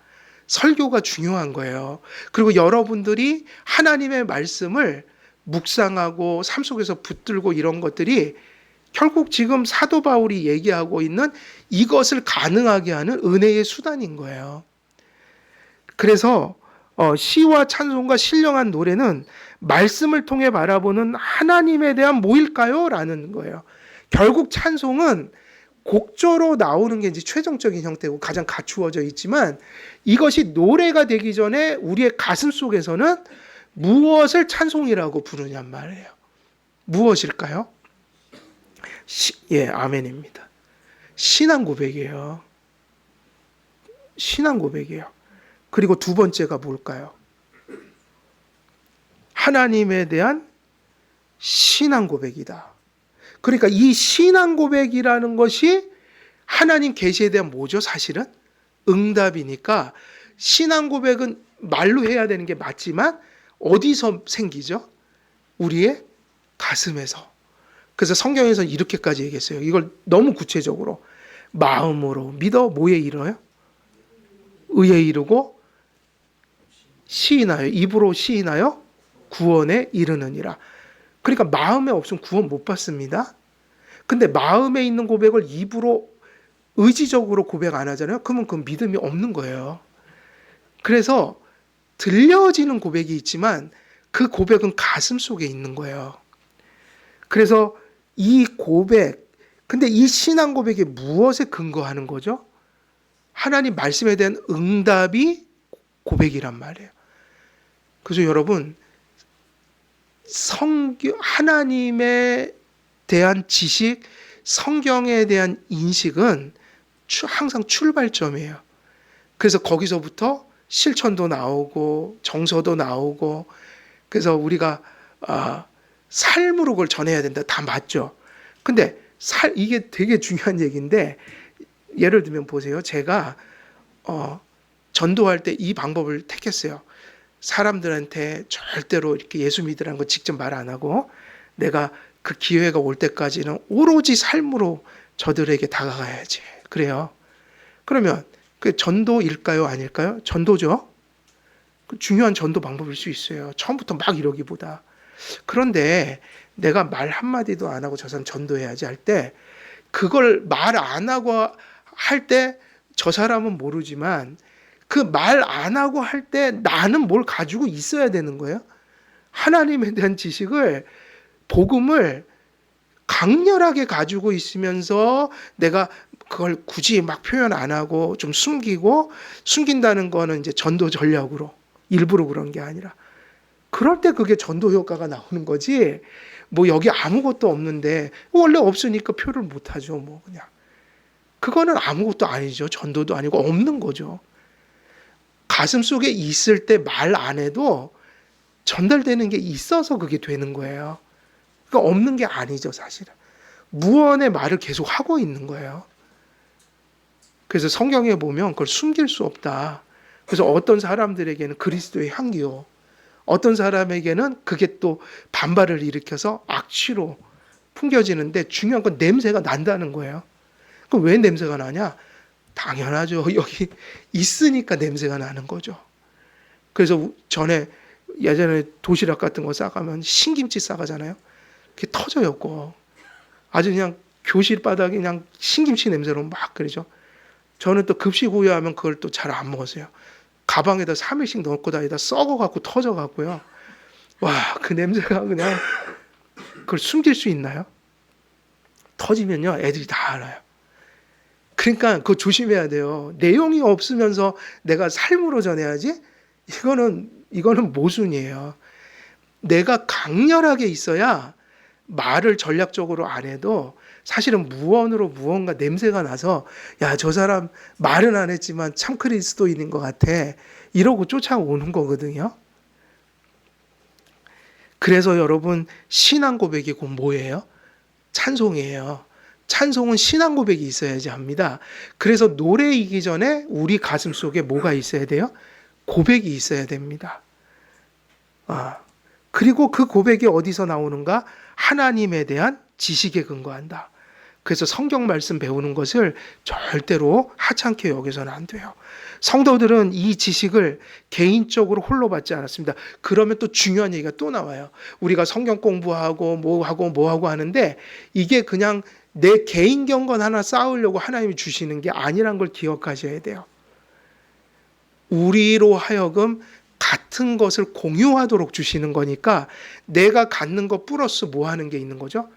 설교가 중요한 거예요. 그리고 여러분들이 하나님의 말씀을 묵상하고 삶 속에서 붙들고 이런 것들이 결국 지금 사도 바울이 얘기하고 있는 이것을 가능하게 하는 은혜의 수단인 거예요. 그래서 시와 찬송과 신령한 노래는 말씀을 통해 바라보는 하나님에 대한 뭐일까요? 라는 거예요. 결국 찬송은 곡조로 나오는 게 이제 최종적인 형태고 가장 갖추어져 있지만 이것이 노래가 되기 전에 우리의 가슴 속에서는 무엇을 찬송이라고 부르냔 말이에요. 무엇일까요? 아멘입니다. 신앙 고백이에요. 신앙 고백이에요. 그리고 두 번째가 뭘까요? 하나님에 대한 신앙 고백이다. 그러니까 이 신앙 고백이라는 것이 하나님 계시에 대한 뭐죠? 사실은 응답이니까 신앙 고백은 말로 해야 되는 게 맞지만 어디서 생기죠? 우리의 가슴에서. 그래서 성경에서는 이렇게까지 얘기했어요. 이걸 너무 구체적으로 마음으로 믿어 뭐에 이르요? 의에 이르고 시인하여 입으로 시인하여 구원에 이르느니라. 그러니까 마음에 없으면 구원 못 받습니다. 근데 마음에 있는 고백을 입으로 의지적으로 고백 안 하잖아요. 그러면 그 믿음이 없는 거예요. 그래서 들려지는 고백이 있지만 그 고백은 가슴 속에 있는 거예요. 그래서 이 고백, 근데 이 신앙 고백이 무엇에 근거하는 거죠? 하나님 말씀에 대한 응답이 고백이란 말이에요. 그래서 여러분 하나님에 대한 지식, 성경에 대한 인식은 항상 출발점이에요. 그래서 거기서부터 실천도 나오고 정서도 나오고 그래서 우리가 삶으로 그걸 전해야 된다. 다 맞죠. 근데 이게 되게 중요한 얘기인데 예를 들면 보세요. 제가 전도할 때 이 방법을 택했어요. 사람들한테 절대로 이렇게 예수 믿으라는 거 직접 말 안 하고 내가 그 기회가 올 때까지는 오로지 삶으로 저들에게 다가가야지. 그래요. 그러면 그 전도일까요? 아닐까요? 전도죠. 중요한 전도 방법일 수 있어요. 처음부터 막 이러기보다. 그런데 내가 말 한마디도 안 하고 저 사람 전도해야지 할 때 그걸 말 안 하고 할 때 저 사람은 모르지만 그 말 안 하고 할 때 나는 뭘 가지고 있어야 되는 거예요. 하나님에 대한 지식을 복음을 강렬하게 가지고 있으면서 내가 그걸 굳이 막 표현 안 하고 좀 숨긴다는 거는 이제 전도 전략으로 일부러 그런 게 아니라 그럴 때 그게 전도 효과가 나오는 거지. 뭐 여기 아무것도 없는데 원래 없으니까 표를 못 하죠. 뭐 그냥 그거는 아무것도 아니죠. 전도도 아니고 없는 거죠. 가슴 속에 있을 때 말 안 해도 전달되는 게 있어서 그게 되는 거예요. 그러니까 없는 게 아니죠, 사실은. 무언의 말을 계속 하고 있는 거예요. 그래서 성경에 보면 그걸 숨길 수 없다. 그래서 어떤 사람들에게는 그리스도의 향기요. 어떤 사람에게는 그게 또 반발을 일으켜서 악취로 풍겨지는데 중요한 건 냄새가 난다는 거예요. 그럼 왜 냄새가 나냐? 당연하죠. 여기 있으니까 냄새가 나는 거죠. 그래서 예전에 도시락 같은 거 싸가면 신김치 싸가잖아요. 그게 터져요, 꼭. 아주 그냥 교실 바닥이 그냥 신김치 냄새로 막 그러죠. 저는 또 급식 후회하면 그걸 또 잘 안 먹었어요. 가방에다 3일씩 넣고 다니다 썩어갖고 터져갖고요. 와, 그 냄새가 그냥 그걸 숨길 수 있나요? 터지면요, 애들이 다 알아요. 그러니까 그거 조심해야 돼요. 내용이 없으면서 내가 삶으로 전해야지? 이거는 모순이에요. 내가 강렬하게 있어야 말을 전략적으로 안 해도 사실은 무언으로 무언가 냄새가 나서 야, 저 사람 말은 안 했지만 참 그리스도인인 것 같아. 이러고 쫓아오는 거거든요. 그래서 여러분 신앙 고백이 곧 뭐예요? 찬송이에요. 찬송은 신앙 고백이 있어야지 합니다. 그래서 노래이기 전에 우리 가슴 속에 뭐가 있어야 돼요? 고백이 있어야 됩니다. 그리고 그 고백이 어디서 나오는가? 하나님에 대한 지식에 근거한다. 그래서 성경 말씀 배우는 것을 절대로 하찮게 여겨서는 안 돼요. 성도들은 이 지식을 개인적으로 홀로 받지 않았습니다. 그러면 또 중요한 얘기가 또 나와요. 우리가 성경 공부하고 뭐하고 하는데 이게 그냥 내 개인 경건 하나 쌓으려고 하나님이 주시는 게 아니란 걸 기억하셔야 돼요. 우리로 하여금 같은 것을 공유하도록 주시는 거니까 내가 갖는 것 플러스 뭐 하는 게 있는 거죠?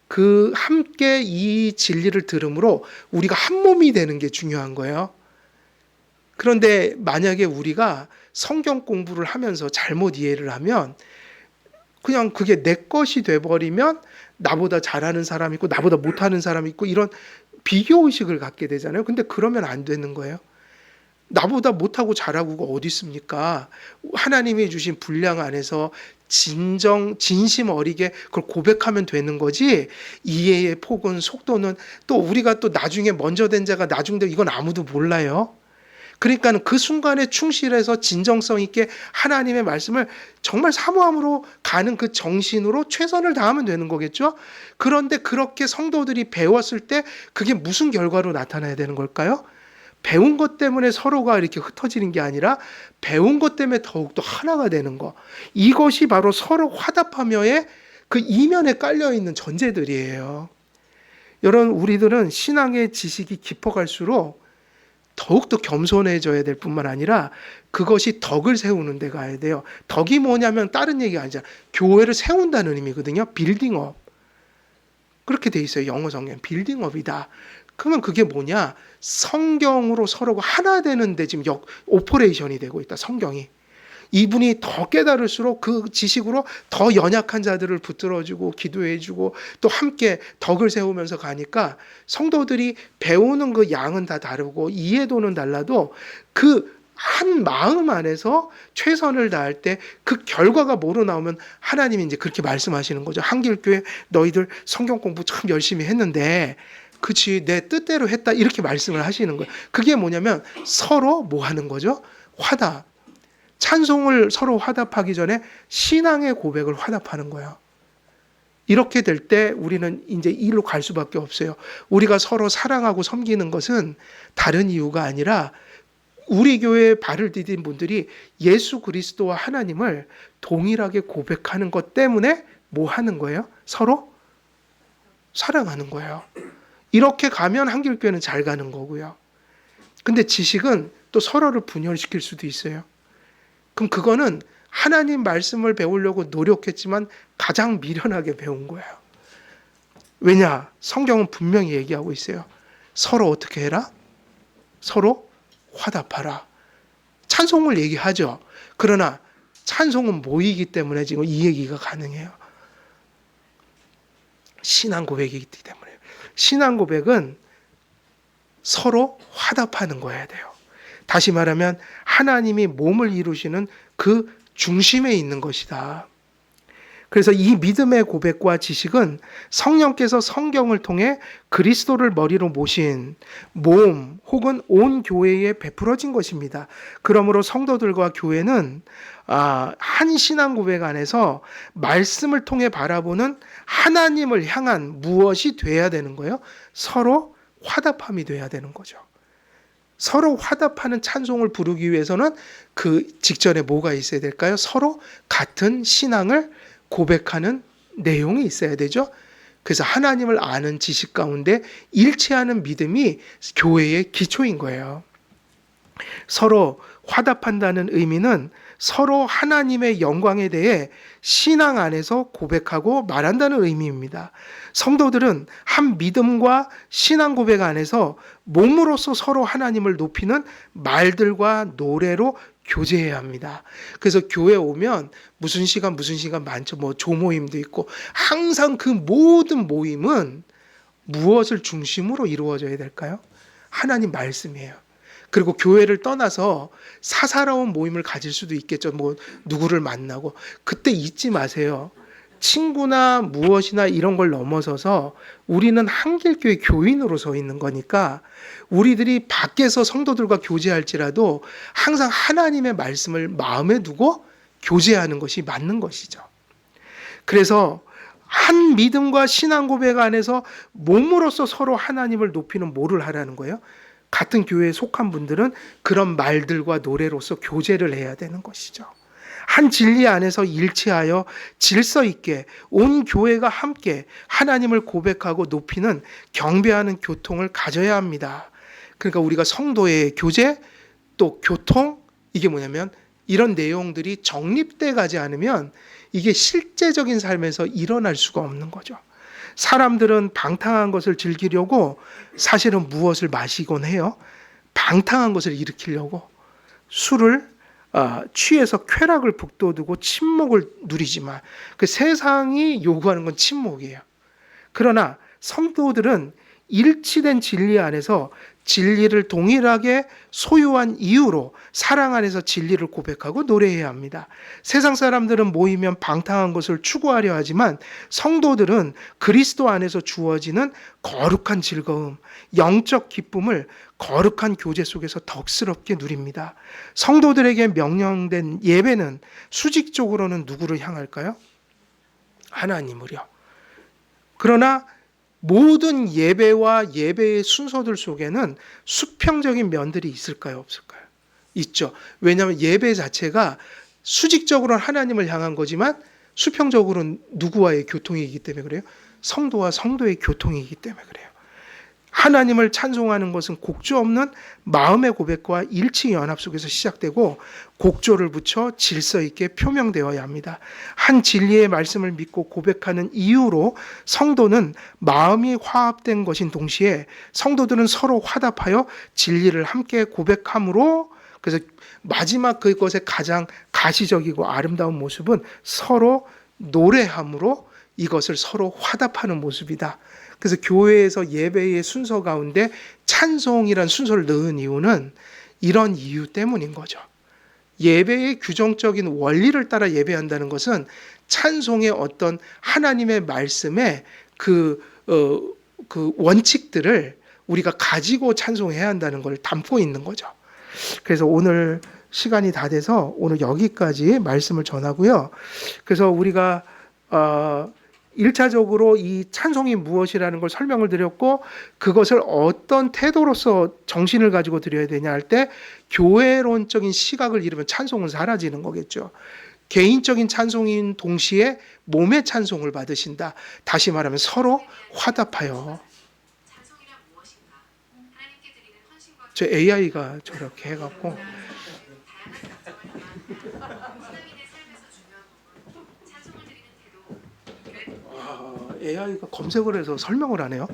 그 함께 이 진리를 들음으로 우리가 한 몸이 되는 게 중요한 거예요. 그런데 만약에 우리가 성경 공부를 하면서 잘못 이해를 하면 그냥 그게 내 것이 돼버리면 나보다 잘하는 사람이 있고 나보다 못하는 사람이 있고 이런 비교의식을 갖게 되잖아요. 근데 그러면 안 되는 거예요. 나보다 못하고 잘하고가 어디 있습니까? 하나님이 주신 분량 안에서 진심 어리게 그걸 고백하면 되는 거지. 이해의 폭은 속도는 또 우리가 또 나중에 먼저 된 자가 나중에 이건 아무도 몰라요. 그러니까 그 순간에 충실해서 진정성 있게 하나님의 말씀을 정말 사모함으로 가는 그 정신으로 최선을 다하면 되는 거겠죠. 그런데 그렇게 성도들이 배웠을 때 그게 무슨 결과로 나타나야 되는 걸까요? 배운 것 때문에 서로가 이렇게 흩어지는 게 아니라 배운 것 때문에 더욱더 하나가 되는 거. 이것이 바로 서로 화답하며의 그 이면에 깔려있는 전제들이에요. 여러분, 우리들은 신앙의 지식이 깊어갈수록 더욱더 겸손해져야 될 뿐만 아니라 그것이 덕을 세우는 데 가야 돼요. 덕이 뭐냐면 다른 얘기가 아니잖아요. 교회를 세운다는 의미거든요. 빌딩업. 그렇게 돼 있어요. 영어 성경. 빌딩업이다. 그러면 그게 뭐냐? 성경으로 서로가 하나 되는데 지금 오퍼레이션이 되고 있다. 성경이. 이분이 더 깨달을수록 그 지식으로 더 연약한 자들을 붙들어주고 기도해주고 또 함께 덕을 세우면서 가니까 성도들이 배우는 그 양은 다 다르고 이해도는 달라도 그 한 마음 안에서 최선을 다할 때 그 결과가 뭐로 나오면 하나님이 이제 그렇게 말씀하시는 거죠. 한길교회 너희들 성경 공부 참 열심히 했는데 그치 내 뜻대로 했다 이렇게 말씀을 하시는 거예요. 그게 뭐냐면 서로 뭐 하는 거죠? 화답. 찬송을 서로 화답하기 전에 신앙의 고백을 화답하는 거예요. 이렇게 될 때 우리는 이제 이리로 갈 수밖에 없어요. 우리가 서로 사랑하고 섬기는 것은 다른 이유가 아니라 우리 교회에 발을 디딘 분들이 예수 그리스도와 하나님을 동일하게 고백하는 것 때문에 뭐 하는 거예요? 서로 사랑하는 거예요. 이렇게 가면 한길교회는 잘 가는 거고요. 근데 지식은 또 서로를 분열시킬 수도 있어요. 그럼 그거는 하나님 말씀을 배우려고 노력했지만 가장 미련하게 배운 거예요. 왜냐? 성경은 분명히 얘기하고 있어요. 서로 어떻게 해라? 서로 화답하라. 찬송을 얘기하죠. 그러나 찬송은 모이기 때문에 지금 이 얘기가 가능해요. 신앙 고백이기 때문에. 신앙 고백은 서로 화답하는 거여야 돼요. 다시 말하면 하나님이 몸을 이루시는 그 중심에 있는 것이다. 그래서 이 믿음의 고백과 지식은 성령께서 성경을 통해 그리스도를 머리로 모신 몸 혹은 온 교회에 베풀어진 것입니다. 그러므로 성도들과 교회는 한 신앙 고백 안에서 말씀을 통해 바라보는 하나님을 향한 무엇이 돼야 되는 거예요? 서로 화답함이 돼야 되는 거죠. 서로 화답하는 찬송을 부르기 위해서는 그 직전에 뭐가 있어야 될까요? 서로 같은 신앙을 고백하는 내용이 있어야 되죠. 그래서 하나님을 아는 지식 가운데 일치하는 믿음이 교회의 기초인 거예요. 서로 화답한다는 의미는 서로 하나님의 영광에 대해 신앙 안에서 고백하고 말한다는 의미입니다. 성도들은 한 믿음과 신앙 고백 안에서 몸으로서 서로 하나님을 높이는 말들과 노래로 교제해야 합니다. 그래서 교회 오면 무슨 시간 많죠. 뭐 조모임도 있고 항상 그 모든 모임은 무엇을 중심으로 이루어져야 될까요? 하나님 말씀이에요. 그리고 교회를 떠나서 사사로운 모임을 가질 수도 있겠죠. 뭐 누구를 만나고 그때 잊지 마세요. 친구나 무엇이나 이런 걸 넘어서서 우리는 한길교회 교인으로 서 있는 거니까 우리들이 밖에서 성도들과 교제할지라도 항상 하나님의 말씀을 마음에 두고 교제하는 것이 맞는 것이죠. 그래서 한 믿음과 신앙 고백 안에서 몸으로서 서로 하나님을 높이는 뭐를 하라는 거예요? 같은 교회에 속한 분들은 그런 말들과 노래로서 교제를 해야 되는 것이죠. 한 진리 안에서 일치하여 질서 있게 온 교회가 함께 하나님을 고백하고 높이는 경배하는 교통을 가져야 합니다. 그러니까 우리가 성도의 교제 또 교통 이게 뭐냐면 이런 내용들이 정립돼 가지 않으면 이게 실제적인 삶에서 일어날 수가 없는 거죠. 사람들은 방탕한 것을 즐기려고 사실은 무엇을 마시곤 해요? 방탕한 것을 일으키려고 술을 취해서 쾌락을 북돋우고 침묵을 누리지만 그 세상이 요구하는 건 침묵이에요. 그러나 성도들은 일치된 진리 안에서 진리를 동일하게 소유한 이유로 사랑 안에서 진리를 고백하고 노래해야 합니다. 세상 사람들은 모이면 방탕한 것을 추구하려 하지만 성도들은 그리스도 안에서 주어지는 거룩한 즐거움, 영적 기쁨을 거룩한 교제 속에서 덕스럽게 누립니다. 성도들에게 명령된 예배는 수직적으로는 누구를 향할까요? 하나님을요. 그러나 모든 예배와 예배의 순서들 속에는 수평적인 면들이 있을까요? 없을까요? 있죠. 왜냐하면 예배 자체가 수직적으로는 하나님을 향한 거지만 수평적으로는 누구와의 교통이기 때문에 그래요? 성도와 성도의 교통이기 때문에 그래요. 하나님을 찬송하는 것은 곡조 없는 마음의 고백과 일치 연합 속에서 시작되고 곡조를 붙여 질서 있게 표명되어야 합니다. 한 진리의 말씀을 믿고 고백하는 이유로 성도는 마음이 화합된 것인 동시에 성도들은 서로 화답하여 진리를 함께 고백함으로 그래서 마지막 그것의 가장 가시적이고 아름다운 모습은 서로 노래함으로 이것을 서로 화답하는 모습이다. 그래서 교회에서 예배의 순서 가운데 찬송이란 순서를 넣은 이유는 이런 이유 때문인 거죠. 예배의 규정적인 원리를 따라 예배한다는 것은 찬송의 어떤 하나님의 말씀의 그 원칙들을 우리가 가지고 찬송해야 한다는 걸 담고 있는 거죠. 그래서 오늘 시간이 다 돼서 오늘 여기까지 말씀을 전하고요. 그래서 우리가 1차적으로 이 찬송이 무엇이라는 걸 설명을 드렸고 그것을 어떤 태도로서 정신을 가지고 드려야 되냐 할 때 교회론적인 시각을 잃으면 찬송은 사라지는 거겠죠. 개인적인 찬송인 동시에 몸의 찬송을 받으신다. 다시 말하면 서로 화답하여. 저 AI가 저렇게 해갖고 AI가 검색을 해서 설명을 하네요.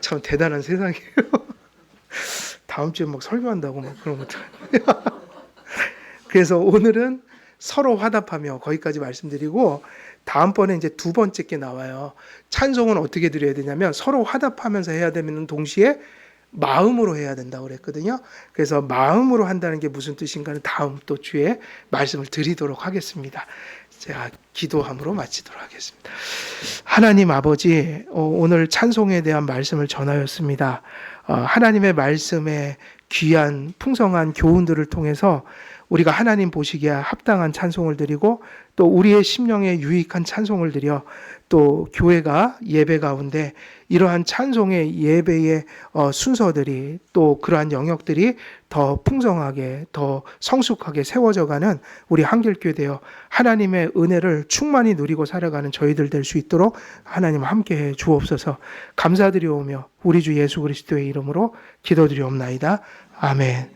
참 대단한 세상이에요. 다음 주에 막 설교한다고 막 그런 것들. 그래서 오늘은 서로 화답하며 거기까지 말씀드리고 다음번에 이제 두 번째 게 나와요. 찬송은 어떻게 드려야 되냐면 서로 화답하면서 해야 되는 동시에 마음으로 해야 된다고 그랬거든요. 그래서 마음으로 한다는 게 무슨 뜻인가는 다음 또 주에 말씀을 드리도록 하겠습니다. 제가 기도함으로 마치도록 하겠습니다. 하나님 아버지, 오늘 찬송에 대한 말씀을 전하였습니다. 하나님의 말씀에 귀한 풍성한 교훈들을 통해서 우리가 하나님 보시기에 합당한 찬송을 드리고 또 우리의 심령에 유익한 찬송을 드려 또 교회가 예배 가운데 이러한 찬송의 예배의 순서들이 또 그러한 영역들이 더 풍성하게 더 성숙하게 세워져가는 우리 한길교회 되어 하나님의 은혜를 충만히 누리고 살아가는 저희들 될 수 있도록 하나님 함께해 주옵소서. 감사드리오며 우리 주 예수 그리스도의 이름으로 기도드리옵나이다. 아멘.